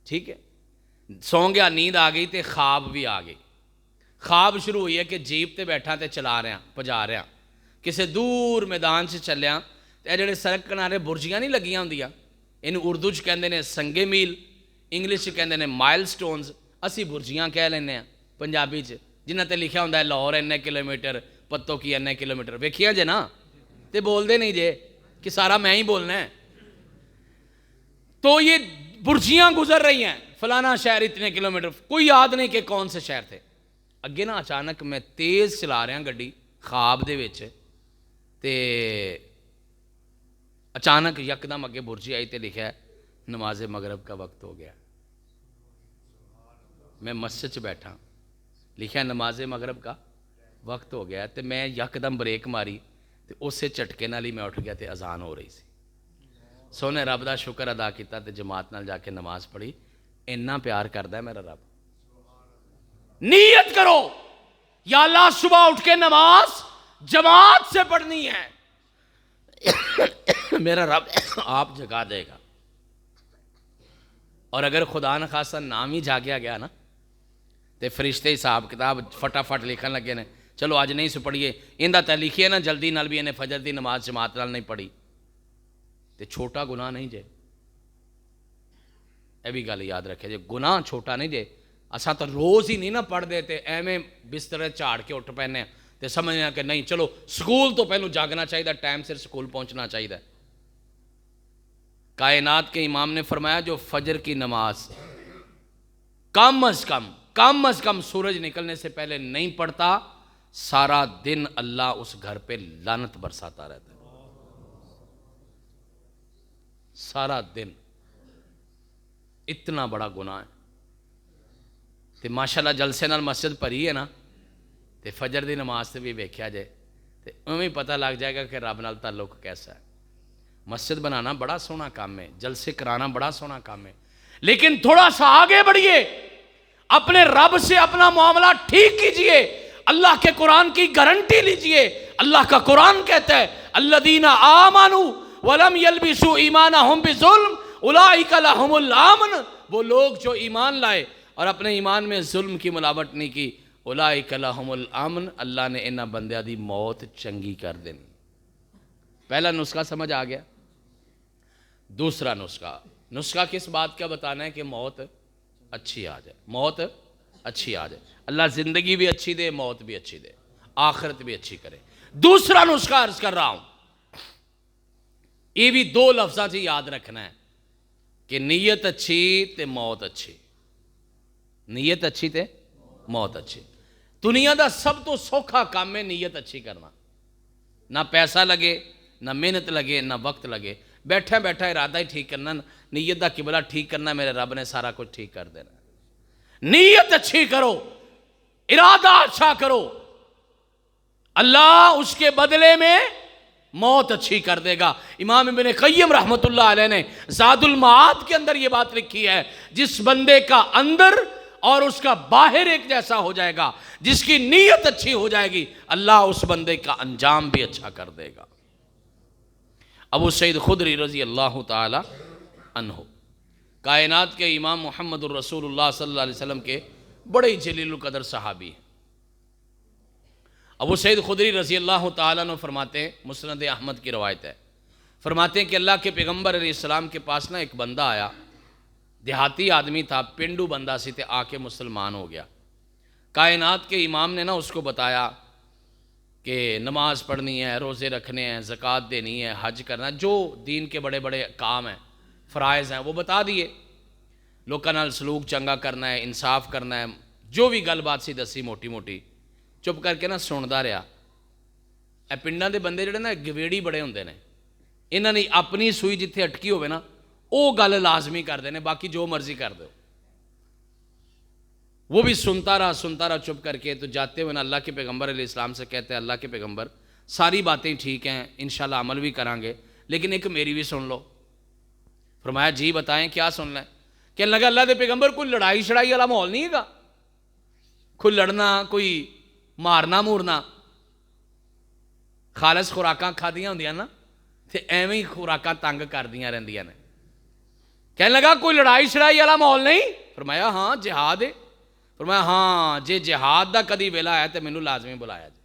ٹھیک ہے, سو گیا, نیند آ گئی تے خواب بھی آ گئی. خواب شروع ہوئی ہے کہ جیپ تے بیٹھا تے چلا رہا, پجا رہا, کسے دور میدان سے چلیا. تے جڑے سڑک کنارے برجیاں نہیں لگیاں ہوندیاں, اینو اردو چ کہندے نے سنگے میل, انگلش چ کہندے نے مائل سٹونز, اسی برجیاں کہہ لینے ہیں پنجابی چ, جنہاں تے لکھیا ہوندا ہے لاہور اتنے کلومیٹر, پتو کی اتنے کلومیٹر. ویکھیاں جے نا, تے بول دے نہیں جے کہ سارا میں ہی بولنا ہے. تو یہ برجیاں گزر رہی ہیں, فلانا شہر اتنے کلومیٹر, کوئی یاد نہیں کہ کون سے شہر تھے. اگے نا اچانک میں تیز چلا رہا گڈی خواب دے وچ, تے اچانک یکدم اگے برجی آئی تے لکھا ہے نماز مغرب کا وقت ہو گیا. میں مسجد چ بیٹھا, لکھا نماز مغرب کا وقت ہو گیا, تے میں یکدم بریک ماری تے اسے جھٹکے نال ہی میں اٹھ گیا تے اذان ہو رہی سی. سونے رب دا شکر ادا کیتا تے جماعت نال جا کے نماز پڑھی. اتنا پیار کردا ہے میرا رب. نیت کرو یا اللہ صبح اٹھ کے نماز جماعت سے پڑھنی ہے, میرا رب آپ جگا دے گا. اور اگر خدا نخواستہ نام ہی جاگیا گیا نا تے فرشتے حساب کتاب فٹافٹ لکھن لگے نے, چلو اج نہیں سو پڑھیے اندہ تے لکھیے نا جلدی نال بھی انہیں فجر دی نماز جماعت نال نہیں پڑھی تے چھوٹا گناہ نہیں جے. اے بھی گل یاد رکھے جے, گناہ چھوٹا نہیں جے. اساں تو روز ہی نہیں نا پڑھ دے تے ایویں بستر جھاڑ کے اٹھ پینے تے سمجھنا کہ نہیں چلو سکول تو پہلو جاگنا چاہیے, ٹائم سے سکول پہنچنا چاہیے. کائنات کے امام نے فرمایا جو فجر کی نماز کم از کم سورج نکلنے سے پہلے نہیں پڑھتا, سارا دن اللہ اس گھر پہ لعنت برساتا رہتا ہے. سارا دن. اتنا بڑا گناہ ہے. تے ماشاءاللہ جلسے نال مسجد بھری ہے نا تے فجر دی نماز تے بھی ویکھیا جائے تے اویں پتہ لگ جائے گا کہ رب نال تعلق کیسا ہے. مسجد بنانا بڑا سونا کام ہے, جلسے کرانا بڑا سونا کام ہے, لیکن تھوڑا سا آگے بڑھیے, اپنے رب سے اپنا معاملہ ٹھیک کیجئے, اللہ کے قرآن کی گارنٹی لیجئے. اللہ کا قرآن کہتا ہے الذین آمنوا ولم یلبسوا ایمانہم بظلم اولئک لہم الامن, وہ لوگ جو ایمان لائے اور اپنے ایمان میں ظلم کی ملاوٹ نہیں کی, اولئک لہم الامن, اللہ نے انہاں بندیاں دی موت چنگی کر دینی. پہلا نسخہ سمجھ آ گیا. دوسرا نسخہ کس بات کا بتانا ہے کہ موت اچھی آ جائے, موت اچھی آ جائے. اللہ زندگی بھی اچھی دے, موت بھی اچھی دے, آخرت بھی اچھی کرے. دوسرا نسخہ عرض کر رہا ہوں, یہ بھی دو لفظہ سے یاد رکھنا ہے کہ نیت اچھی تے موت اچھی. نیت اچھی تے موت اچھی. دنیا دا سب تو سوکھا کام ہے نیت اچھی کرنا. نہ پیسہ لگے, نہ محنت لگے, نہ وقت لگے. بیٹھا بیٹھا ارادہ ہی ٹھیک کرنا, نیت دا قبلہ ٹھیک کرنا, میرے رب نے سارا کچھ ٹھیک کر دینا. نیت اچھی کرو, ارادہ اچھا کرو, اللہ اس کے بدلے میں موت اچھی کر دے گا. امام ابن قیم رحمۃ اللہ علیہ نے زاد المعاد کے اندر یہ بات لکھی ہے, جس بندے کا اندر اور اس کا باہر ایک جیسا ہو جائے گا, جس کی نیت اچھی ہو جائے گی, اللہ اس بندے کا انجام بھی اچھا کر دے گا. ابو سعید خدری رضی اللہ تعالی عنہ کائنات کے امام محمد الرسول اللہ صلی اللہ علیہ وسلم کے بڑے جلیل القدر صحابی ہیں. ابو سعید خدری رضی اللہ تعالیٰ عنہ فرماتے ہیں, مسند احمد کی روایت ہے, فرماتے ہیں کہ اللہ کے پیغمبر علیہ السلام کے پاس نا ایک بندہ آیا, دیہاتی آدمی تھا, پنڈو بندہ سی تے, آ کے مسلمان ہو گیا. کائنات کے امام نے نا اس کو بتایا کہ نماز پڑھنی ہے, روزے رکھنے ہیں, زکوٰۃ دینی ہے, حج کرنا ہے, جو دین کے بڑے بڑے کام ہیں, فرائض ہیں, وہ بتا دیے. لوکاں نال سلوک چنگا کرنا ہے, انصاف کرنا ہے, جو بھی گل بات سی دسی موٹی موٹی, چپ کر کے نا سندا رہا. اے پنڈاں دے بندے جڑے نا گویڑی بڑے ہوندے نے, انہاں نے اپنی سوئی جتھے اٹکی ہوئے نا وہ گل لازمی کر دینے, باقی جو مرضی کر دو. وہ بھی سنتا رہا چپ کر کے. تو جاتے ہوئے نا اللہ کے پیغمبر علیہ السلام سے کہتے ہیں, اللہ کے پیغمبر ساری باتیں ٹھیک ہیں, انشاءاللہ عمل بھی کریں گے, لیکن ایک میری بھی سن لو. فرمایا جی بتائیں کیا سننا ہے. کہنے لگا اللہ دے پیغمبر کوئی لڑائی شڑائی والا ماحول نہیں ہے گا, کوئی لڑنا, کوئی مارنا مورنا, خالص خوراکاں کھادیاں ہوندیاں نا تے ایویں ہی خوراکاں تنگ کردیاں رہندیاں نے. کہنے لگا کوئی لڑائی شڑائی والا ماحول نہیں. فرمایا ہاں جہاد ہے. فرمایا ہاں جے جہاد دا کدی ویلا ہے تے مینوں لازمی بلایا جی,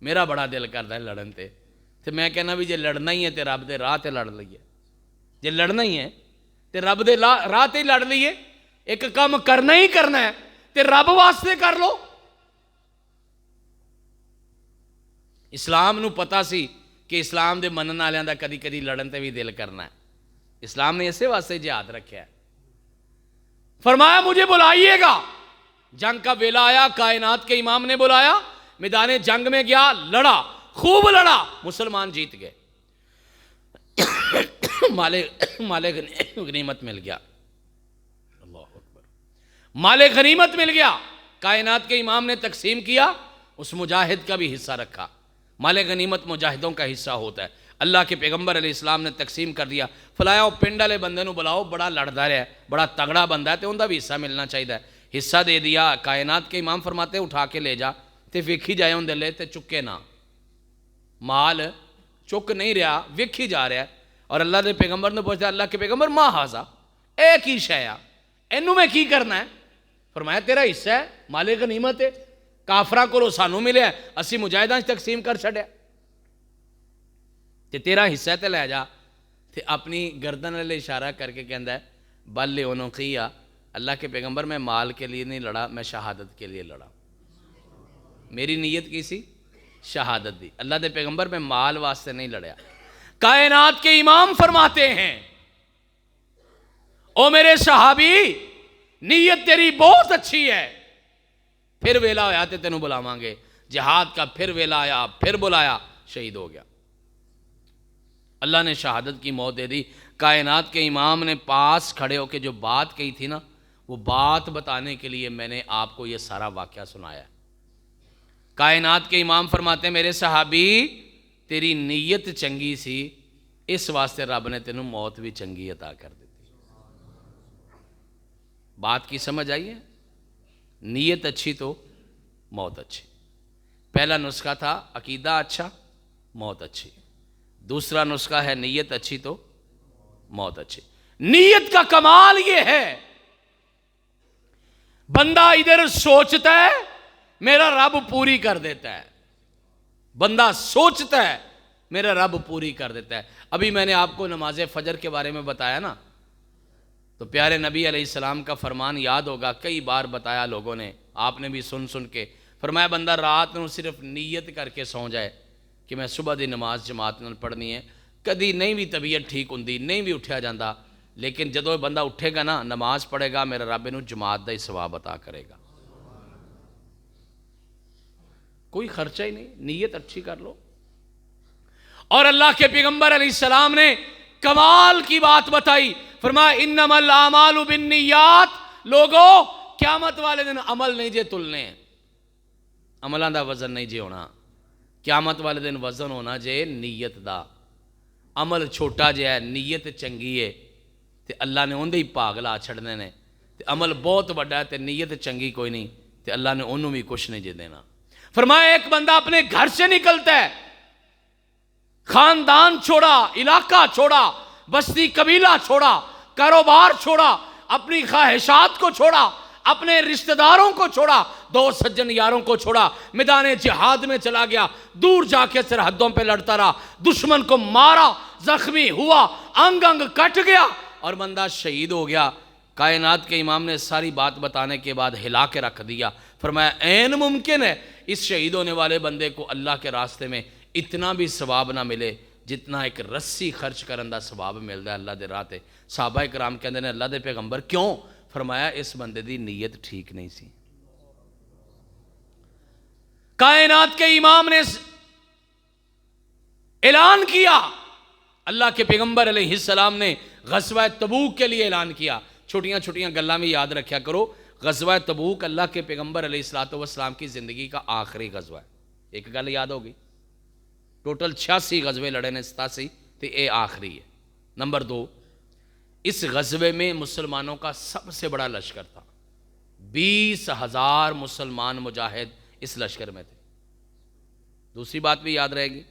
میرا بڑا دل کردا ہے لڑن تے میں کہنا بھی جے لڑنا ہی ہے تے رب دے راہ تے لڑ لئیے. جے لڑنا ہی ہے تے رب دے راہ تے لڑ لئیے. ایک کام کرنا ہی کرنا ہے تے رب واسطے کر لو. اسلام نو پتا سی کہ اسلام دے منن والےاں دا کدی کدی لڑن تے بھی دل کرنا ہے. اسلام نے اسے واسطے جہاد رکھا ہے. فرمایا مجھے بلائیے گا. جنگ کا ویلا آیا, کائنات کے امام نے بلایا, میدان جنگ میں گیا, لڑا, خوب لڑا, مسلمان جیت گئے, مال غنیمت مل گیا. اللہ اکبر, مال غنیمت مل گیا. کائنات کے امام نے تقسیم کیا, اس مجاہد کا بھی حصہ رکھا. مال غنیمت مجاہدوں کا حصہ ہوتا ہے. اللہ کے پیغمبر علیہ السلام نے تقسیم کر دیا، فلایا وہ پنڈ والے بندے نو بلاؤ، بڑا لڑدا رہا ہے، بڑا تگڑا بندہ ہے، تو ان کا بھی حصہ ملنا چاہیے۔ حصہ دے دیا۔ کائنات کے امام فرماتے اٹھا کے لے جا تے ویکھی جائے ان دلے تے چکے نہ، مال چک نہیں رہا، ویکھی جا رہا ہے۔ اور اللہ دے پیغمبر نے پوچھتا، اللہ کے پیغمبر ما ہاذا، اے کی شے آ، اینو میں کی کرنا ہے؟ فرمایا تیرا حصہ ہے، مال غنیمت ہے، کافراں کولوں سانوں ملیا، اسی مجاہداں تقسیم کر چھڈیا، تے تیرا حصہ تے لے جا۔ تے اپنی گردن والے اشارہ کر کے کہندا ہے بل لعنقیہ، اللہ کے پیغمبر میں مال کے لیے نہیں لڑا، میں شہادت کے لیے لڑا، میری نیت کی سی شہادت دی، اللہ دے پیغمبر میں مال واسطے نہیں لڑیا۔ کائنات کے امام فرماتے ہیں او میرے صحابی، نیت تیری بہت اچھی ہے، پھر ویلا ہویا تے تینوں بلاواں گے، جہاد کا پھر ویلا آیا، پھر بلایا، شہید ہو گیا۔ اللہ نے شہادت کی موت دے دی۔ کائنات کے امام نے پاس کھڑے ہو کے جو بات کہی تھی نا، وہ بات بتانے کے لیے میں نے آپ کو یہ سارا واقعہ سنایا ہے۔ کائنات کے امام فرماتے ہیں میرے صحابی، تیری نیت چنگی سی، اس واسطے رب نے تینوں موت بھی چنگی عطا کر دی۔ بات کی سمجھ آئی ہے؟ نیت اچھی تو موت اچھی۔ پہلا نسخہ تھا عقیدہ اچھا، موت اچھی۔ دوسرا نسخہ ہے نیت اچھی تو موت اچھی۔ نیت کا کمال یہ ہے، بندہ ادھر سوچتا ہے میرا رب پوری کر دیتا ہے، بندہ سوچتا ہے میرا رب پوری کر دیتا ہے۔ ابھی میں نے آپ کو نماز فجر کے بارے میں بتایا نا، تو پیارے نبی علیہ السلام کا فرمان یاد ہوگا، کئی بار بتایا لوگوں نے، آپ نے بھی سن کے فرمایا بندہ رات نو صرف نیت کر کے سو جائے کہ میں صبح دی نماز جماعت نال پڑھنی ہے، کدی نہیں بھی طبیعت ٹھیک ہوندی، نہیں بھی اٹھیا جاندہ، لیکن جدو بندہ اٹھے گا نا، نماز پڑھے گا، میرا رب انہوں جماعت دا ہی ثواب عطا کرے گا۔ کوئی خرچہ ہی نہیں، نیت اچھی کر لو۔ اور اللہ کے پیغمبر علیہ السلام نے کمال کی بات بتائی، فرمایا انما الاعمال بالنیات، لوگو قیامت والے دن عمل نہیں جے تلنے ہیں، عملان دا وزن نہیں جے ہونا، قیامت والے دن وزن ہونا جے نیت دا۔ عمل چھوٹا جے ہے، نیت چنگی ہے تے اللہ نے اندے ہی پاگ لا چھڑنے نے، تے عمل بہت بڑا ہے تے نیت چنگی کوئی نہیں تے اللہ نے انہوں بھی کچھ نہیں جے دینا۔ فرمایا ایک بندہ اپنے گھر سے نکلتا ہے، خاندان چھوڑا، علاقہ چھوڑا، بستی قبیلہ چھوڑا، کاروبار چھوڑا، اپنی خواہشات کو چھوڑا، اپنے رشتہ داروں کو چھوڑا، دوست سجن یاروں کو چھوڑا، میدان جہاد میں چلا گیا، دور جا کے سرحدوں پہ لڑتا رہا، دشمن کو مارا، زخمی ہوا، انگ انگ کٹ گیا اور بندہ شہید ہو گیا۔ کائنات کے امام نے ساری بات بتانے کے بعد ہلا کے رکھ دیا، فرمایا این ممکن ہے اس شہید ہونے والے بندے کو اللہ کے راستے میں اتنا بھی ثواب نہ ملے جتنا ایک رسی خرچ کرن دا ثواب ملتا ہے اللہ دے راہ تے۔ صحابہ کرام کہندے نے اللہ دے پیغمبر کیوں؟ فرمایا اس بندے دی نیت ٹھیک نہیں سی۔ کائنات کے امام نے اعلان کیا، اللہ کے پیغمبر علیہ السلام نے غزوہ تبوک کے لیے اعلان کیا۔ چھوٹیاں چھوٹیاں گلاں بھی یاد رکھیا کرو، غزوہ تبوک اللہ کے پیغمبر علیہ السلام کی زندگی کا آخری غزوہ ہے۔ ایک گل یاد ہوگی، ٹوٹل 86 غزوے لڑے نے، 87 تے اے آخری ہے۔ نمبر 2، اس غزوے میں مسلمانوں کا سب سے بڑا لشکر تھا، 20,000 مسلمان مجاہد اس لشکر میں تھے۔ دوسری بات بھی یاد رہے گی۔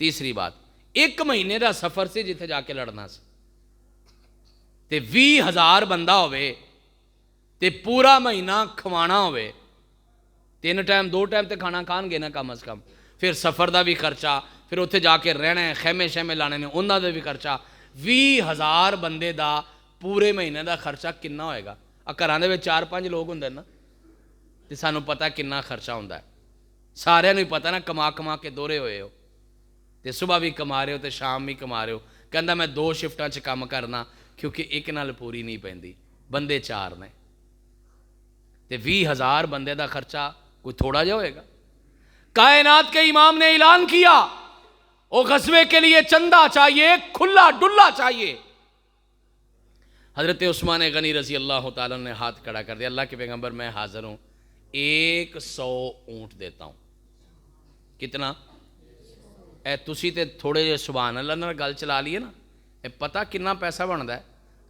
تیسری بات، 1 مہینے دا سفر سے جتھے جا کے لڑنا سے تے 20,000 بندہ ہوئے تے پورا مہینہ کھوانا ہوئے، 3 ٹائم 2 ٹائم تے کھانا کھان گے نا کم از کم، پھر سفر دا بھی خرچہ، پھر اتھے جا کے رہنا ہے، خیمے شیمے لانے نے، انہاں دا بھی خرچہ، 20,000 بندے دا پورے مہینے دا خرچہ کنا ہوئے گا؟ گھراں دے وچ 4-5 لوگ ہوندے نا، تے سانوں پتہ کنا خرچہ ہوندا ہے، سارے نوں پتہ نا، کما کما کے دورے ہوئے ہو، تے صبح بھی کما رہے ہو تے شام بھی کما رہے ہو۔ کہندا میں 2 شفٹاں چ کام کرنا کیونکہ ایک نال پوری نہیں پیندی، بندے 4 نے، تے 20,000 بندے دا خرچہ کوئی تھوڑا جا ہوئے گا۔ کائنات کے امام نے اعلان کیا وہ غزوے کے لیے چندہ چاہیے، کھلا ڈلا چاہیے۔ حضرت عثمان غنی رضی اللہ تعالیٰ نے ہاتھ کھڑا کر دیا، اللہ کے پیغمبر میں حاضر ہوں، 100 اونٹ دیتا ہوں۔ کتنا؟ ਇਹ ਤੁਸੀਂ ਤੇ ਥੋੜੇ ਜਿਹੇ ਸੁਭਾਨ ਅੱਲਾਹ ਨਾਲ ਗੱਲ ਚਲਾ ਲਈਏ ਨਾ, ਇਹ ਪਤਾ ਕਿੰਨਾ ਪੈਸਾ ਬਣਦਾ ਹੈ?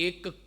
1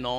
9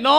9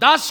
10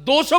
200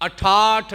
68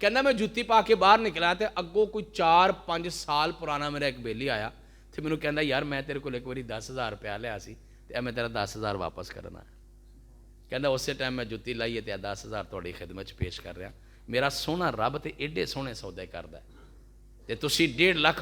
ਕਹਿੰਦਾ ਮੈਂ ਜੁੱਤੀ ਪਾ ਕੇ ਬਾਹਰ ਨਿਕਲਿਆ ਤੇ ਅੱਗੋਂ ਕੋਈ 4-5 ਸਾਲ ਪੁਰਾਣਾ ਮੇਰਾ ਇੱਕ ਬੇਲੀ ਆਇਆ ਤੇ ਮੈਨੂੰ ਕਹਿੰਦਾ ਯਾਰ ਮੈਂ ਤੇਰੇ ਕੋਲ ਇੱਕ ਵਾਰੀ 10,000 ਰੁਪਇਆ ਲਿਆ ਸੀ ਤੇ ਮੈਂ ਤੇਰਾ 10,000 ਵਾਪਸ ਕਰਨਾ ਹੈ। ਕਹਿੰਦਾ ਉਸੇ ਟਾਈਮ ਮੈਂ ਜੁੱਤੀ ਲਾਈ ਤੇ 10,000 ਤੁਹਾਡੀ ਖਿਦਮਤ 'ਚ ਪੇਸ਼ ਕਰ ਰਿਹਾ। ਮੇਰਾ ਸੋਹਣਾ ਰੱਬ ਤੇ ਏਡੇ ਸੋਹਣੇ ਸੌਦੇ ਕਰਦਾ ਤੇ ਤੁਸੀਂ 1.5 ਲੱਖ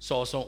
100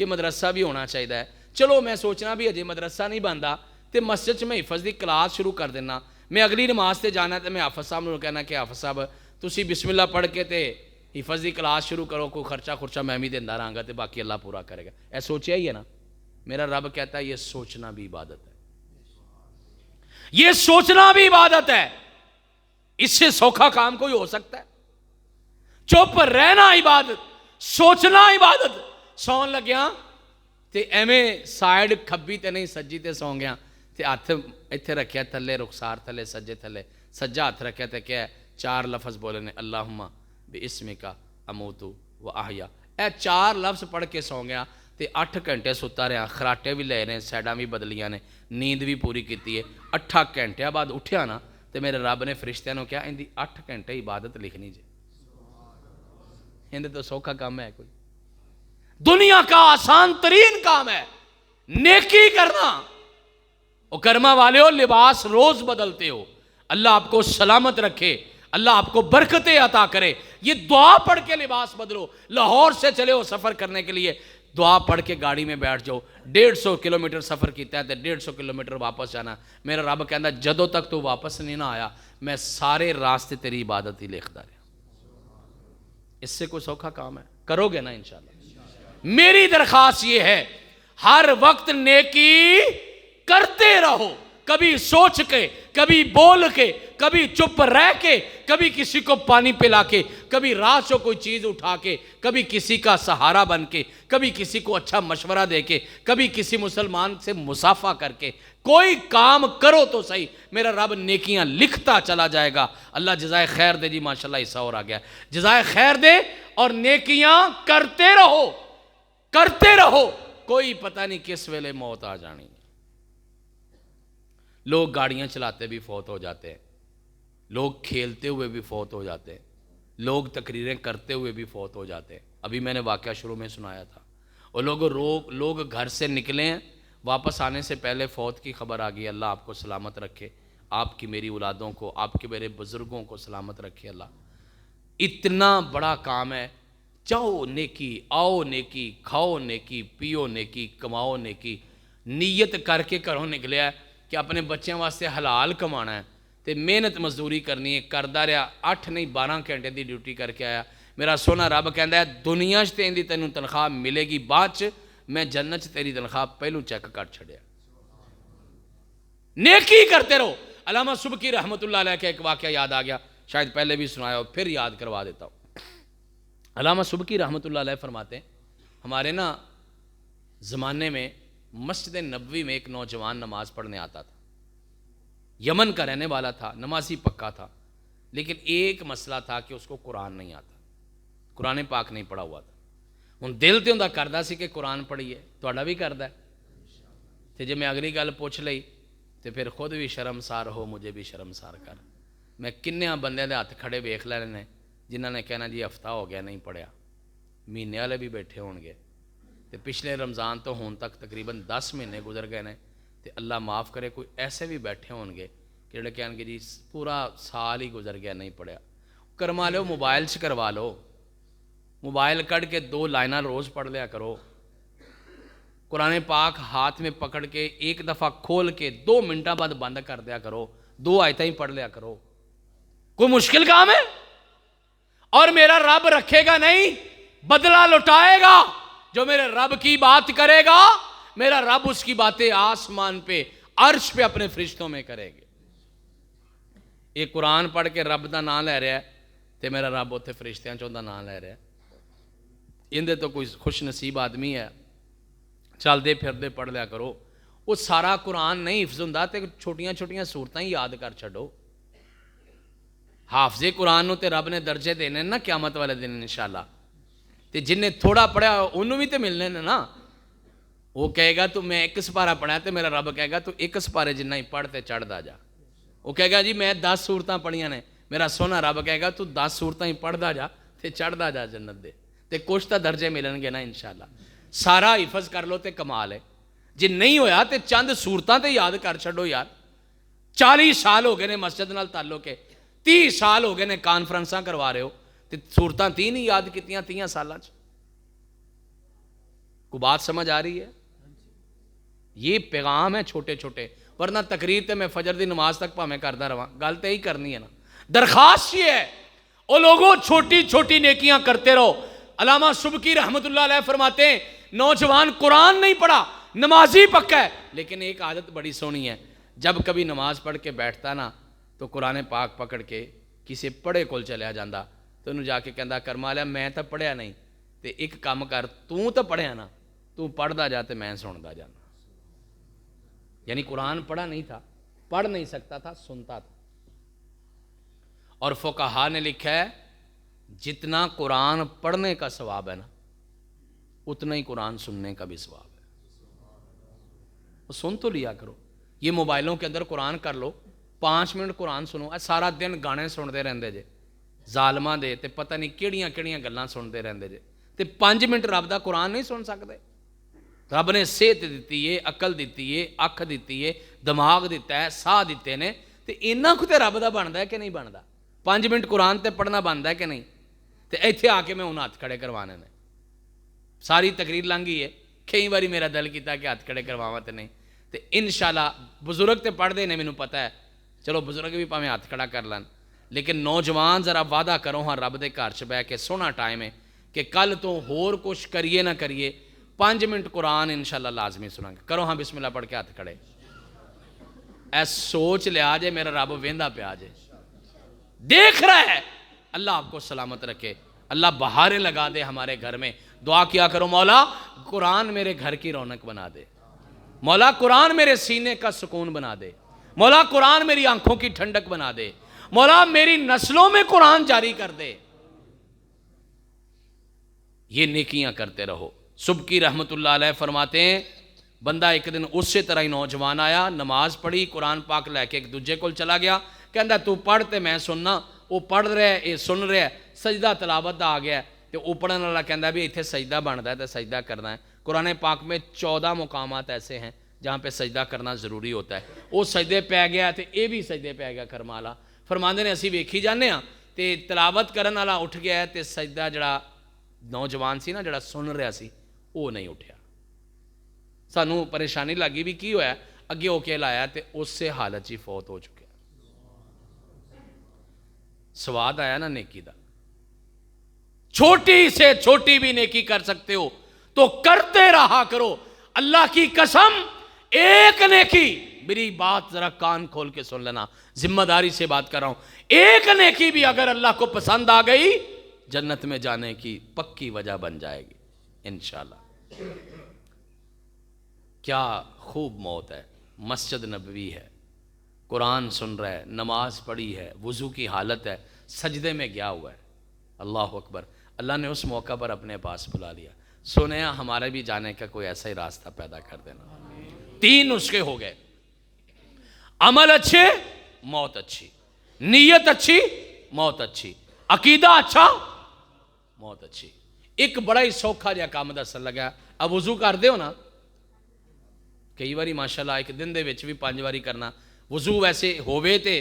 کہ مدرسہ بھی ہونا چاہیے. چلو میں سوچنا بھی اجے مدرسہ نہیں بنتا تو مسجد میں حفظ کی کلاس شروع کر دینا. میں اگلی نماز سے جانا تو میں حافظ صاحب نے کہنا کہ حافظ صاحب تسی بسم اللہ پڑھ کے تے حفظ کی کلاس شروع کرو, کوئی خرچہ میں بھی دینا رہا گا تو باقی اللہ پورا کرے گا. اے سوچیا ہی ہے نا. میرا رب کہتا ہے یہ سوچنا بھی عبادت ہے, یہ سوچنا بھی عبادت ہے. اس سے سوکھا کام کوئی ہو سکتا ہے؟ چپ رہنا عبادت, سوچنا عبادت. سون لگیا تے ایویں سائڈ کھبی تے نہیں سجی تے سو گیا تے ہاتھ ایتھے رکھیا تھلے, رخسار تھلے, سجے تھلے, سجا ہاتھ رکھیا تے کیا 4 لفظ بولے نے اللہم باسمک اموت و احیا. اے 4 لفظ پڑھ کے سو گیا تے 8 گھنٹے ستا رہا, خراٹے بھی لے نے, سیڈاں بھی بدلیاں نے, نیند بھی پوری کیتی ہے. 8 گھنٹے بعد اٹھیا نا تے میرے رب نے فرشتیاں نو کہا اندی 8 گھنٹے عبادت لکھنی جے. اندے تو سوکھا کام ہے کوئی؟ دنیا کا آسان ترین کام ہے نیکی کرنا. او کرما والے ہو, لباس روز بدلتے ہو. اللہ آپ کو سلامت رکھے, اللہ آپ کو برکتیں عطا کرے. یہ دعا پڑھ کے لباس بدلو. لاہور سے چلے ہو سفر کرنے کے لیے, دعا پڑھ کے گاڑی میں بیٹھ جاؤ. 150 کلومیٹر سفر کیتا ہے تو 150 کلومیٹر واپس جانا. میرا رب کہندا جدوں تک تو واپس نہیں نہ آیا میں سارے راستے تیری عبادت ہی لکھدا رہا. اس سے کوئی سوکھا کام ہے؟ کرو گے نا انشاءاللہ. میری درخواست یہ ہے ہر وقت نیکی کرتے رہو, کبھی سوچ کے, کبھی بول کے, کبھی چپ رہ کے, کبھی کسی کو پانی پلا کے, کبھی رات سے کوئی چیز اٹھا کے, کبھی کسی کا سہارا بن کے, کبھی کسی کو اچھا مشورہ دے کے, کبھی کسی مسلمان سے مصافحہ کر کے. کوئی کام کرو تو صحیح, میرا رب نیکیاں لکھتا چلا جائے گا. اللہ جزائے خیر دے. جی ماشاءاللہ حصہ اور آ گیا. جزائے خیر دے اور نیکیاں کرتے رہو, کرتے رہو. کوئی پتہ نہیں کس ویلے موت آ جانی. لوگ گاڑیاں چلاتے بھی فوت ہو جاتے ہیں, لوگ کھیلتے ہوئے بھی فوت ہو جاتے ہیں, لوگ تقریریں کرتے ہوئے بھی فوت ہو جاتے ہیں. ابھی میں نے واقعہ شروع میں سنایا تھا. اور لوگ گھر سے نکلے ہیں, واپس آنے سے پہلے فوت کی خبر آ گئی. اللہ آپ کو سلامت رکھے, آپ کی میری اولادوں کو, آپ کے میرے بزرگوں کو سلامت رکھے. اللہ اتنا بڑا کام ہے. چاہو نیکی, آؤ نیکی, کھاؤ نیکی, پیو نیکی, کماؤ نیکی. نیت کر کے گھروں نکلیا ہے کہ اپنے بچوں واسطے حلال کمانا ہے تے محنت مزدوری کرنی ہے. کردا رہا 8 نہیں 12 گھنٹے دی ڈیوٹی کر کے آیا. میرا سونا رب کہندا ہے دنیا چ تیندی تینوں تنخواہ ملے گی, بعد چ میں جنت چ تیری تنخواہ پہلو چیک کر چھڑیا. نیکی کرتے رہو. علامہ سبکی رحمۃ اللہ علیہ کا ایک واقعہ یاد آ گیا, شاید پہلے بھی سنایا ہو, پھر یاد کروا دیتا ہوں. علامہ سبکی رحمۃ اللہ علیہ فرماتے ہیں ہمارے نا زمانے میں مسجد نبوی میں ایک نوجوان نماز پڑھنے آتا تھا. یمن کا رہنے والا تھا, نمازی پکا تھا, لیکن ایک مسئلہ تھا کہ اس کو قرآن نہیں آتا, قرآن پاک نہیں پڑھا ہوا تھا. ہوں دل تے ہوندا کردا سی کہ قرآن پڑھیے, تہاڈا بھی کردا ہے. تے جے میں اگلی گل پوچھ لئی تے پھر خود بھی شرمسار ہو, مجھے بھی شرمسار کر. میں کنیاں بندے دے ہاتھ کھڑے ویکھ لینے نے جنہاں نے کہنا جی ہفتہ ہو گیا نہیں پڑھیا. مہینے والے بھی بیٹھے ہون گے. تے پچھلے رمضان تو ہون تک تقریباً 10 مہینے گزر گئے نے. تے اللہ معاف کرے کوئی ایسے بھی بیٹھے ہون گے کہ جڑے کہن گے جی پورا سال ہی گزر گیا نہیں پڑھیا. کرما لو, موبائل سے کروا لو, موبائل کڑ کے 2 لائناں روز پڑھ لیا کرو. قرآن پاک ہاتھ میں پکڑ کے ایک دفعہ کھول کے 2 منٹوں بعد بند کر دیا کرو, 2 آیتیں ہی پڑھ لیا کرو. کوئی مشکل کام ہے؟ اور میرا رب رکھے گا نہیں, بدلہ لوٹائے گا. جو میرے رب کی بات کرے گا میرا رب اس کی باتیں آسمان پہ عرش پہ اپنے فرشتوں میں کرے گے. ایک قرآن پڑھ کے رب دا نام لے رہا ہے تے میرا رب اتنے فرشتیاں چوں دا نام لے رہا ہے. اندے تو کوئی خوش نصیب آدمی ہے, چلدے پھردے پڑھ لیا کرو. وہ سارا قرآن نہیں حفظ ہوندا تے چھوٹیاں چھوٹیاں صورتاں ہی یاد کر چھڈو. حافظ قرآن نو تے رب نے درجے دینے نا قیامت والے دن انشاءاللہ. تے جن نے تھوڑا پڑھیا انہوں بھی تے ملنے نے نا. وہ کہے گا تو میں 1 سپارہ پڑھا تے میرا رب کہے گا تو 1 سپارے جنہ ہی پڑھ تے چڑھدا جا. وہ کہے گا جی میں 10 سورتاں پڑھیاں نے, میرا سونا رب کہے گا تو 10 سورتاں ہی پڑھدا جا تے چڑھدا جا جنت دے. تے کچھ تا درجے ملن گے نا انشاءاللہ. سارا حفظ کر لو تے کمال ہے. جی نہیں ہویا تے چند سورتاں تے یاد کر چھڈو یار. 40 سال ہو گئے نے مسجد نال تعلق ہے, 30 سال ہو گئے نے کانفرنساں کروا رہے ہو تے سورتاں 3 نہیں یاد کیتیاں 30 سالاں چ. کو بات سمجھ آ رہی ہے؟ یہ پیغام ہے چھوٹے چھوٹے، ورنہ تقریر تے میں فجر دی نماز تک پا میں کردا رہا، گل تے ہی کرنی ہے نا۔ درخواست یہ ہے او لوگوں چھوٹی چھوٹی نیکیاں کرتے رہو۔ علامہ سبکی رحمت اللہ علیہ فرماتے ہیں نوجوان قرآن نہیں پڑھا، نمازی پکا ہے، لیکن ایک عادت بڑی سونی ہے، جب کبھی نماز پڑھ کے بیٹھتا نا تو قرآن پاک پکڑ کے کسی پڑھے کول چلیا جاندہ تو انہوں جا کے کہندا کرمالا میں تو پڑھیا نہیں، تے ایک کام کر، تو پڑھیا نا، تو پڑھدا جا تے میں سندا جانا۔ یعنی قرآن پڑھا نہیں تھا، پڑھ نہیں سکتا تھا، سنتا تھا۔ اور فقہا نے لکھا ہے جتنا قرآن پڑھنے کا ثواب ہے نا اتنا ہی قرآن سننے کا بھی ثواب ہے۔ سن تو لیا کرو، یہ موبائلوں کے اندر قرآن کر لو، 5 منٹ قرآن سنو، سارا دن گانے سنتے رہندے جے ظالماں دے، تے پتہ نہیں کیڑیاں کیڑیاں گلاں سنتے رہندے جے، تے 5 منٹ رب دا قرآن نہیں سن سکتے؟ رب نے صحت دیتی ہے، عقل دیتی ہے، اکھ دیتی ہے، دماغ دیتا ہے، ساہ دیتے نے، تے انہاں کو تے رب دا بندا ہے کہ نہیں بندا؟ 5 منٹ قرآن تے پڑھنا بندا ہے کہ نہیں؟ تے ایتھے آ کے میں انہاں ہاتھ کھڑے کروانے نے، ساری تقریر لنگ گئی ہے، کئی باری میرا دل کیتا کہ ہاتھ کھڑے کرواواں تے نہیں، تے انشاءاللہ بزرگ تے پڑھ دے نے، مینوں پتہ ہے، چلو بزرگ بھی پاویں ہاتھ کھڑا کر لن، لیکن نوجوان ذرا وعدہ کرو ہاں رب دے گھر چ بیٹھ کے، سونا ٹائم ہے کہ کل تو ہور کچھ کریے نہ کریے 5 منٹ قرآن انشاءاللہ لازمی سناں گے۔ کرو ہاں بسم اللہ پڑھ کے ہاتھ کھڑے، اے سوچ لیا جے میرا رب ویندا پیا جے، دیکھ رہا ہے۔ اللہ آپ کو سلامت رکھے، اللہ بہاریں لگا دے ہمارے گھر میں۔ دعا کیا کرو مولا قرآن میرے گھر کی رونق بنا دے، مولا قرآن میرے سینے کا سکون بنا دے، مولا قرآن میری آنکھوں کی ٹھنڈک بنا دے، مولا میری نسلوں میں قرآن جاری کر دے۔ یہ نیکیاں کرتے رہو۔ سبکی رحمت اللہ علیہ فرماتے ہیں بندہ ایک دن اس سے طرح ہی نوجوان آیا، نماز پڑھی، قرآن پاک لے کے ایک دوجے کول چلا گیا، کہندا تو پڑھ تے میں سننا، وہ پڑھ رہا ہے، یہ سن رہا ہے، سجدہ تلاوت دا آ گیا ہے، تو وہ پڑھن والا کہندا بھی ایتھے سجدہ بندا ہے تے سجدہ کرنا ہے۔ قرآن پاک میں 14 مقامات ایسے ہیں جہاں پہ سجدہ کرنا ضروری ہوتا ہے۔ وہ سجدے پہ گیا تے اے بھی سجدے پہ گیا کرمالا، فرماندے نے اسی ویکھی جانے ہاں تے تلاوت کرن والا اٹھ گیا ہے تے سجدہ جڑا نوجوان سی نا جڑا سن رہا سی وہ نہیں اٹھیا۔ سانوں پریشانی لگی بھی کی ہویا، اگے ہو کے لایا تے اس سے حالت ہی فوت ہو چکے۔ سواد آیا نا نیکی دا، چھوٹی سے چھوٹی بھی نیکی کر سکتے ہو تو کرتے رہا کرو۔ اللہ کی قسم ایک نیکی، میری بات ذرا کان کھول کے سن لینا، ذمہ داری سے بات کر رہا ہوں، ایک نیکی بھی اگر اللہ کو پسند آ گئی جنت میں جانے کی پکی وجہ بن جائے گی انشاءاللہ۔ کیا خوب موت ہے، مسجد نبوی ہے، قرآن سن رہا ہے، نماز پڑھی ہے، وضو کی حالت ہے، سجدے میں گیا ہوا ہے، اللہ اکبر۔ اللہ نے اس موقع پر اپنے پاس بلا لیا، سنیا ہمارے بھی جانے کا کوئی ایسا ہی راستہ پیدا کر دینا۔ 3 نسخے ہو گئے، عمل اچھے موت اچھی، نیت اچھی موت اچھی، عقیدہ اچھا موت اچھی۔ ایک بڑا ہی سوکھا جہا کام دسن لگا، اب وضو کر دیو نا، کئی باری ماشاءاللہ ایک دن دے وچ بھی 5 باری کرنا، وضو ویسے ہووے تے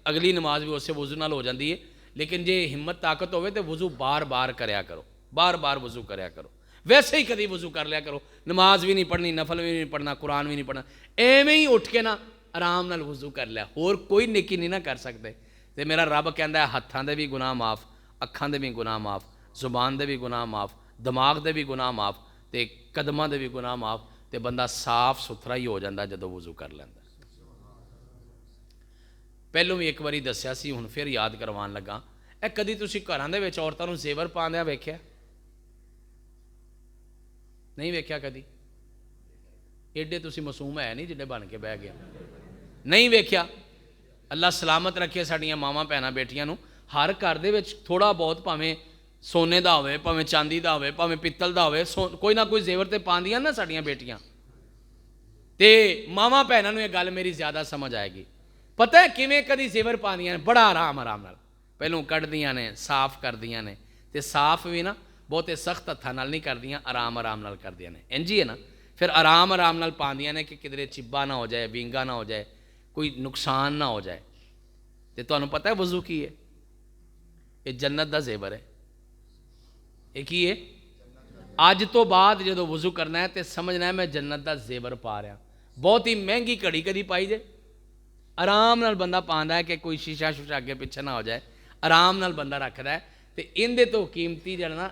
اگلی نماز بھی اسے وضو نال ہو جاندی ہے، لیکن جے ہمت طاقت ہوئے تو وضو بار بار کریا کرو، بار بار وضو کریا کرو، ویسے ہی کدی وضو کر لیا کرو، نماز بھی نہیں پڑھنی، نفل بھی نہیں پڑھنا، قرآن بھی نہیں پڑھنا، ایویں ہی اٹھ کے نا آرام نال وضو کر لیا، اور کوئی نیکی نہیں نہ کر سکتے۔ تے میرا رب کہندا ہے ہتھاں دے بھی گناہ معاف، اکھاں دے بھی گناہ معاف، زبان دے بھی گناہ معاف، دماغ دے بھی گناہ معاف، تے قدماں دے بھی گناہ معاف، تے بندہ صاف ستھرا ہی ہو جاندہ جدو وضو کر لیندا۔ پہلوں بھی ایک باری دسیا سی، ہن پھر یاد کروان لگا، اے کدی تسی گھراں دے وچ عورتاں نوں زیور پاندیاں ویکھیا؟ نہیں ویکھیا کدی؟ ایڈے تسی معصوم ہے نہیں جڑے بن کے بہ گئے، نہیں ویکھیا؟ اللہ سلامت رکھے ساڈیاں ماواں بھیناں بیٹیاں نوں، ہر گھر دے وچ تھوڑا بہت پاویں سونے دا ہوئے، پاویں چاندی دا ہوئے، پاویں پتل دا ہوئے، کوئی نہ کوئی زیور تے پاندیاں نا ساڈیاں بیٹیاں۔ تے ماواں بھیناں نوں یہ گل میری زیادہ سمجھ آئے گی۔ پتہ ہے کیویں کدی زیور پاندیاں نے؟ بڑا آرام نال، پہلوں کڈدیاں نے، صاف کردیاں نے، تے صاف بھی نا بہتے سخت ہتھاں نال نہیں کردیاں، آرام نال کردیاں نے، انجی ہے نا، پھر آرام نال پاندیاں نے کہ کدھرے چبا نہ ہو جائے، وینگا نہ ہو جائے، کوئی نقصان نہ ہو جائے۔ تے تانوں پتہ ہے وضو کی ہے؟ یہ جنت دا زیور ہے۔ یہ کی ہے؟ ਅੱਜ ਤੋਂ ਬਾਅਦ ਜਦੋਂ ਵਜ਼ੂ ਕਰਨਾ ਹੈ ਤੇ ਸਮਝਣਾ ਹੈ ਮੈਂ ਜੰਨਤ ਦਾ ਜ਼ੇਵਰ ਪਾ ਰਿਹਾ। ਬਹੁਤ ਹੀ ਮਹਿੰਗੀ ਘੜੀ ਕਦੀ ਪਾਈ ਜੇ, ਆਰਾਮ ਨਾਲ ਬੰਦਾ ਪਾਉਂਦਾ ਹੈ ਕਿ ਕੋਈ ਸ਼ੀਸ਼ਾ ਸ਼ੂਸ਼ਾ ਅੱਗੇ ਪਿੱਛੇ ਨਾ ਹੋ ਜਾਏ, ਆਰਾਮ ਨਾਲ ਬੰਦਾ ਰੱਖਦਾ ਹੈ ਤੇ ਇਹਦੇ ਤੋਂ ਕੀਮਤੀ ਜਿਹੜਾ ਨਾ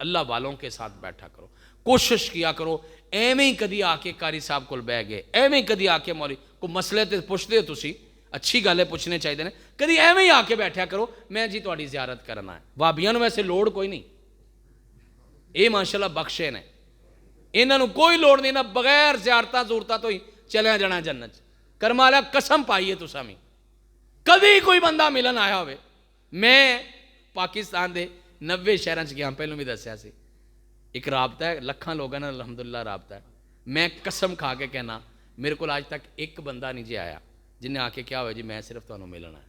اللہ والوں کے ساتھ بیٹھا کرو, کوشش کیا کرو. ایویں ہی کدی آ کے قاری صاحب کو بہ گئے, ایویں ہی کدی آ کے مولوی کو مسئلے تے پوچھتے ہو تسی, اچھی گل ہے پوچھنے چاہیے نے, کدی ایویں ہی آ کے بیٹھا کرو میں جی تہاڈی زیارت کرنا ہے. بھابیاں نوں ویسے لوڑ کوئی نہیں, یہ ماشاءاللہ بخشے نے, انہاں نوں کوئی لوڑ نہیں, نہ بغیر زیارتاں زورتاں تو ہی چلے جانا جنت. کرما والا قسم پائیے تساں بھی کدی کوئی بندہ ملن آیا ہوئے. میں پاکستان دے 90 شہراں چ گیا, پہلوں بھی دسیا سی, ایک رابطہ ہے لکھاں لوگاں نال الحمدللہ رابطہ ہے. میں قسم کھا کے کہنا میرے کو آج تک ایک بندہ نہیں جی آیا جن نے آ کے کیا ہوئے جی میں صرف تمہیں ملنا ہے,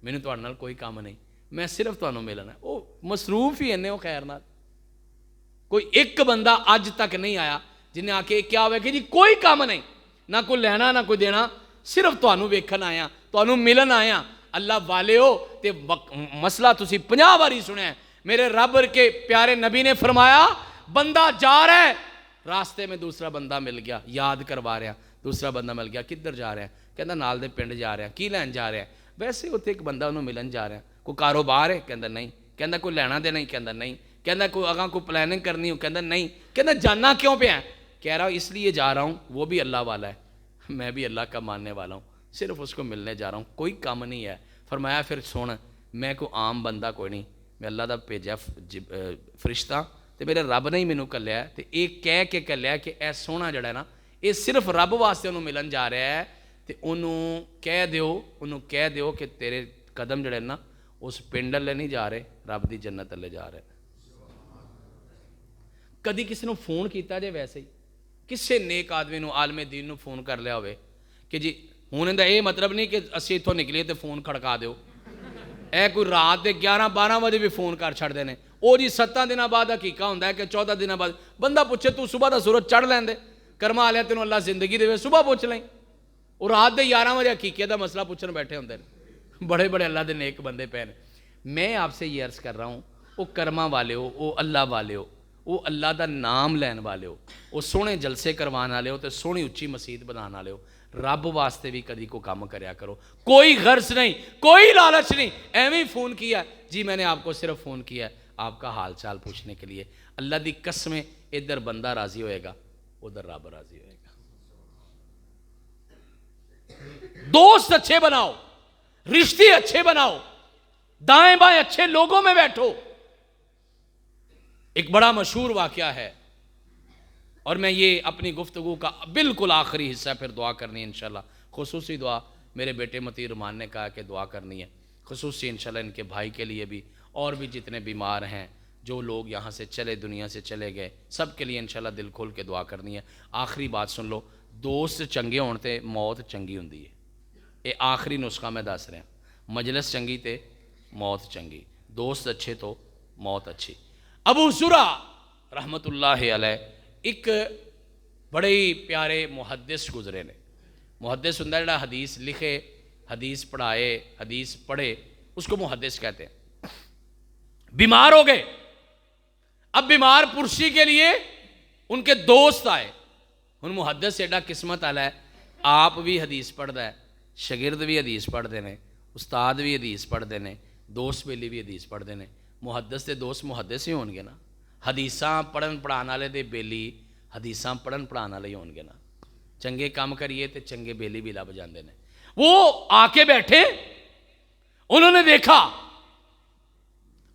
مینوں تہاڈے نال کوئی کام نہیں, میں صرف تمہیں ملنا ہے. وہ مصروف ہی انہیں وہ خیر نال. کوئی ایک بندہ اج تک نہیں آیا جن نے آ کے کیا ہوئے کہ جی کوئی کام نہیں, نہ کوئی لینا نہ کوئی دینا, صرف تمہیں ویکھن آیا, تمہیں ملن آیا. اللہ والے ہو تے مسئلہ تسی 50 باری سنیا ہے. میرے رب کے پیارے نبی نے فرمایا بندہ جا رہا ہے راستے میں دوسرا بندہ مل گیا, یاد کروا رہا, دوسرا بندہ مل گیا, کدھر جا رہا ہے, کہندا نال دے پنڈ جا رہا, کی لین جا رہا ہے, ویسے اتنے ایک بندہ انہوں ملن جا رہا, کوئی کاروبار ہے, کہندا نہیں, کہندا کوئی لینا دینا ہی, کہندا نہیں, کہندا کوئی اگاں کوئی پلاننگ کرنی ہو, کہندا نہیں, کہندا جاننا کیوں پہ ہے, کہہ رہا ہوں اس لیے جا رہا ہوں, وہ بھی اللہ والا ہے, میں بھی اللہ کا ماننے والا ہوں, صرف اس کو ملنے جا رہا ہوں, کوئی کام نہیں ہے. فرمایا پھر سن, میں کوئی عام بندہ کوئی نہیں, میں اللہ دا بھیجا فرشتہ, تے میرے رب نے ہی مینوں کلیا ہے, تے ایک کہہ کے کلیا کہ اے سونا جڑا ہے نا یہ صرف رب واسطے انہوں ملن جا رہا ہے, تے انہوں کہہ دیو کہ تیرے قدم جڑے نا اس پنڈ لے نہیں جا رہے, رب دی جنت لے جا رہے. کدی کسی نے فون کیتا جے ویسے ہی کسے نیک آدمی نو عالم دین نو فون کر لیا ہوئے کہ جی ہوں دا یہ مطلب نہیں کہ اسی اتوں نکلیے تو فون کھڑکا دیو, اے کوئی رات کے 11-12 بجے بھی فون کر چھڑ دینے. وہ جی 7 دنوں بعد حقیقہ ہوتا ہے کہ 14 دنوں بعد بندہ پوچھے تو صبح دا سورج چڑھ لین دے, کرما لیا تینوں اللہ زندگی دے, صبح پوچھ لیں, وہ رات دے 11 بجے حقیقے دا مسئلہ پوچھنے بیٹھے ہوندے نے. بڑے بڑے اللہ دے نیک بندے پے نے. میں آپ سے یہ عرض کر رہا ہوں, وہ کرما والے ہو, وہ اللہ والے ہو, وہ اللہ دا نام لین والے ہو, وہ سونے جلسے کروان والے ہو, تے سونی اچھی مسجد بنانے والے ہو, رب واسطے بھی کدی کو کام کریا کرو. کوئی غرض نہیں, کوئی لالچ نہیں, ایویں فون کیا جی میں نے آپ کو صرف فون کیا ہے آپ کا حال چال پوچھنے کے لیے. اللہ دی قسمیں ادھر بندہ راضی ہوئے گا, ادھر رب راضی ہوئے گا. دوست اچھے بناؤ, رشتے اچھے بناؤ, دائیں بائیں اچھے لوگوں میں بیٹھو. ایک بڑا مشہور واقعہ ہے, اور میں یہ اپنی گفتگو کا بالکل آخری حصہ پھر دعا کرنی ہے انشاءاللہ. خصوصی دعا میرے بیٹے متی رحمان نے کہا کہ دعا کرنی ہے خصوصی انشاءاللہ ان کے بھائی کے لیے بھی, اور بھی جتنے بیمار ہیں, جو لوگ یہاں سے چلے دنیا سے چلے گئے, سب کے لیے انشاءاللہ دل کھول کے دعا کرنی ہے. آخری بات سن لو, دوست چنگے ہون تے موت چنگی ہوندی ہے. یہ آخری نسخہ میں دس رہا, مجلس چنگی تے موت چنگی, دوست اچھے تو موت اچھی. ابو زرع رحمت اللہ علیہ ایک بڑے ہی پیارے محدث گزرے نے. محدث ہوندا جڑا حدیث لکھے, حدیث پڑھائے, حدیث پڑھے, اس کو محدث کہتے ہیں. بیمار ہو گئے, اب بیمار پرسی کے لیے ان کے دوست آئے. ان محدث ایڈا قسمت والا ہے, آپ بھی حدیث پڑھتا ہے, شاگرد بھی حدیث پڑھتے ہیں, استاد بھی حدیث پڑھتے ہیں, دوست بیلی بھی حدیث پڑھتے ہیں. محدث دے دوست محدث ہی ہون گے نا, حدیثاں پڑھن پڑھان والے دے بیلی حدیثاں پڑھن پڑھان والے ہی ہون گے نا. چنگے کام کریے تے چنگے بیلی بھی لب جاندے نے. وہ آ کے بیٹھے, انہوں نے دیکھا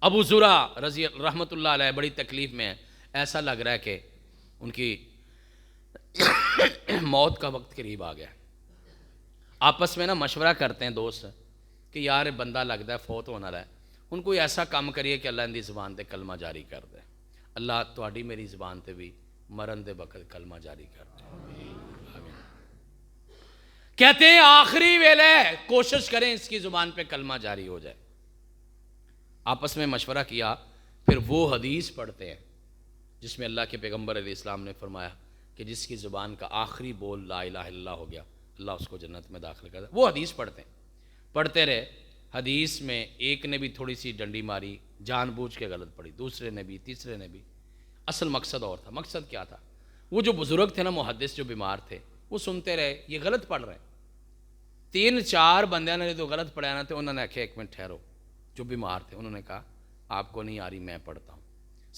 ابو زرع رضی رحمت اللہ علیہ بڑی تکلیف میں ہے, ایسا لگ رہا ہے کہ ان کی موت کا وقت قریب آ گیا. آپس میں نا مشورہ کرتے ہیں دوست کہ یار بندہ لگتا ہے فوت ہونا رہا ہے, ان کو ایسا کام کریے کہ اللہ ان دی زبان تے کلمہ جاری کر دے. اللہ تہاڈی میری زبان تے بھی مرن دے وقت کلمہ جاری کر دے. آمین. کہتے ہیں آخری ویلے کوشش کریں اس کی زبان پہ کلمہ جاری ہو جائے. آپس میں مشورہ کیا, پھر وہ حدیث پڑھتے ہیں جس میں اللہ کے پیغمبر علیہ السلام نے فرمایا کہ جس کی زبان کا آخری بول لا الہ الا اللہ ہو گیا, اللہ اس کو جنت میں داخل کر دے. وہ حدیث پڑھتے ہیں, پڑھتے رہے. حدیث میں ایک نے بھی تھوڑی سی ڈنڈی ماری, جان بوجھ کے غلط پڑھی, دوسرے نے بھی, تیسرے نے بھی. اصل مقصد اور تھا. مقصد کیا تھا؟ وہ جو بزرگ تھے نا محدث جو بیمار تھے, وہ سنتے رہے یہ غلط پڑھ رہے ہیں. 3-4 بندیاں نے جو غلط پڑھایا نا, تو انہوں نے آخیا ایک منٹ ٹھہرو. جو بیمار تھے انہوں نے کہا آپ کو نہیں آ رہی میں پڑھتا ہوں.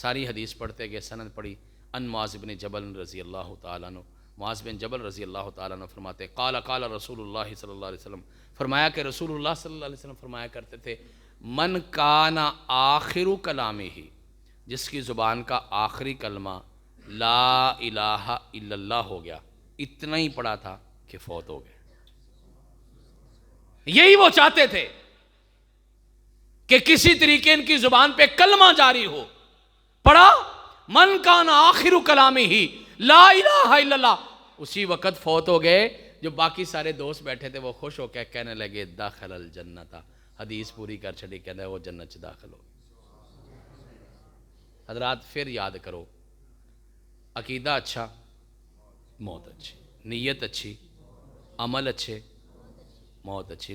ساری حدیث پڑھتے گئے، سند پڑھی۔ ان معاذ بن جبل رضی اللہ تعالیٰ عنہ، معاذ بن جبل رضی اللہ تعالیٰ عنہ فرماتے قال قال رسول اللہ صلی اللہ علیہ وسلم، فرمایا کہ رسول اللہ صلی اللہ علیہ وسلم فرمایا کرتے تھے من کان آخر کلامہ، جس کی زبان کا آخری کلمہ لا الہ الا اللہ ہو گیا، اتنا ہی پڑھا تھا کہ فوت ہو گئے۔ یہی وہ چاہتے تھے کہ کسی طریقے ان کی زبان پہ کلمہ جاری ہو، پڑھا من کان آخر کلامہ لا الہ الا اللہ، اسی وقت فوت ہو گئے۔ جو باقی سارے دوست بیٹھے تھے وہ خوش ہو کے کہنے لگے داخل الجنت، حدیث پوری کر چھڑی، کہنے وہ جنت چ داخل ہو۔ حضرات پھر یاد کرو، عقیدہ اچھا، موت اچھی، نیت اچھی، عمل اچھے، موت اچھی۔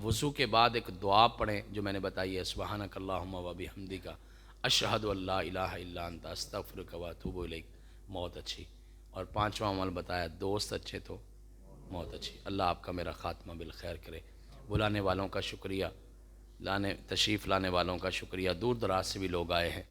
وضو کے بعد ایک دعا پڑھیں جو میں نے بتائی ہے، سبحانک اللہم و بحمدک اشہد ان لا الہ الا انت استغفرک و اتوب الیک، موت اچھی۔ اور پانچواں عمل بتایا، دوست اچھے تو موت اچھی۔ اللہ آپ کا میرا خاتمہ بالخیر کرے۔ بلانے والوں کا شکریہ، تشریف لانے والوں کا شکریہ، دور دراز سے بھی لوگ آئے ہیں۔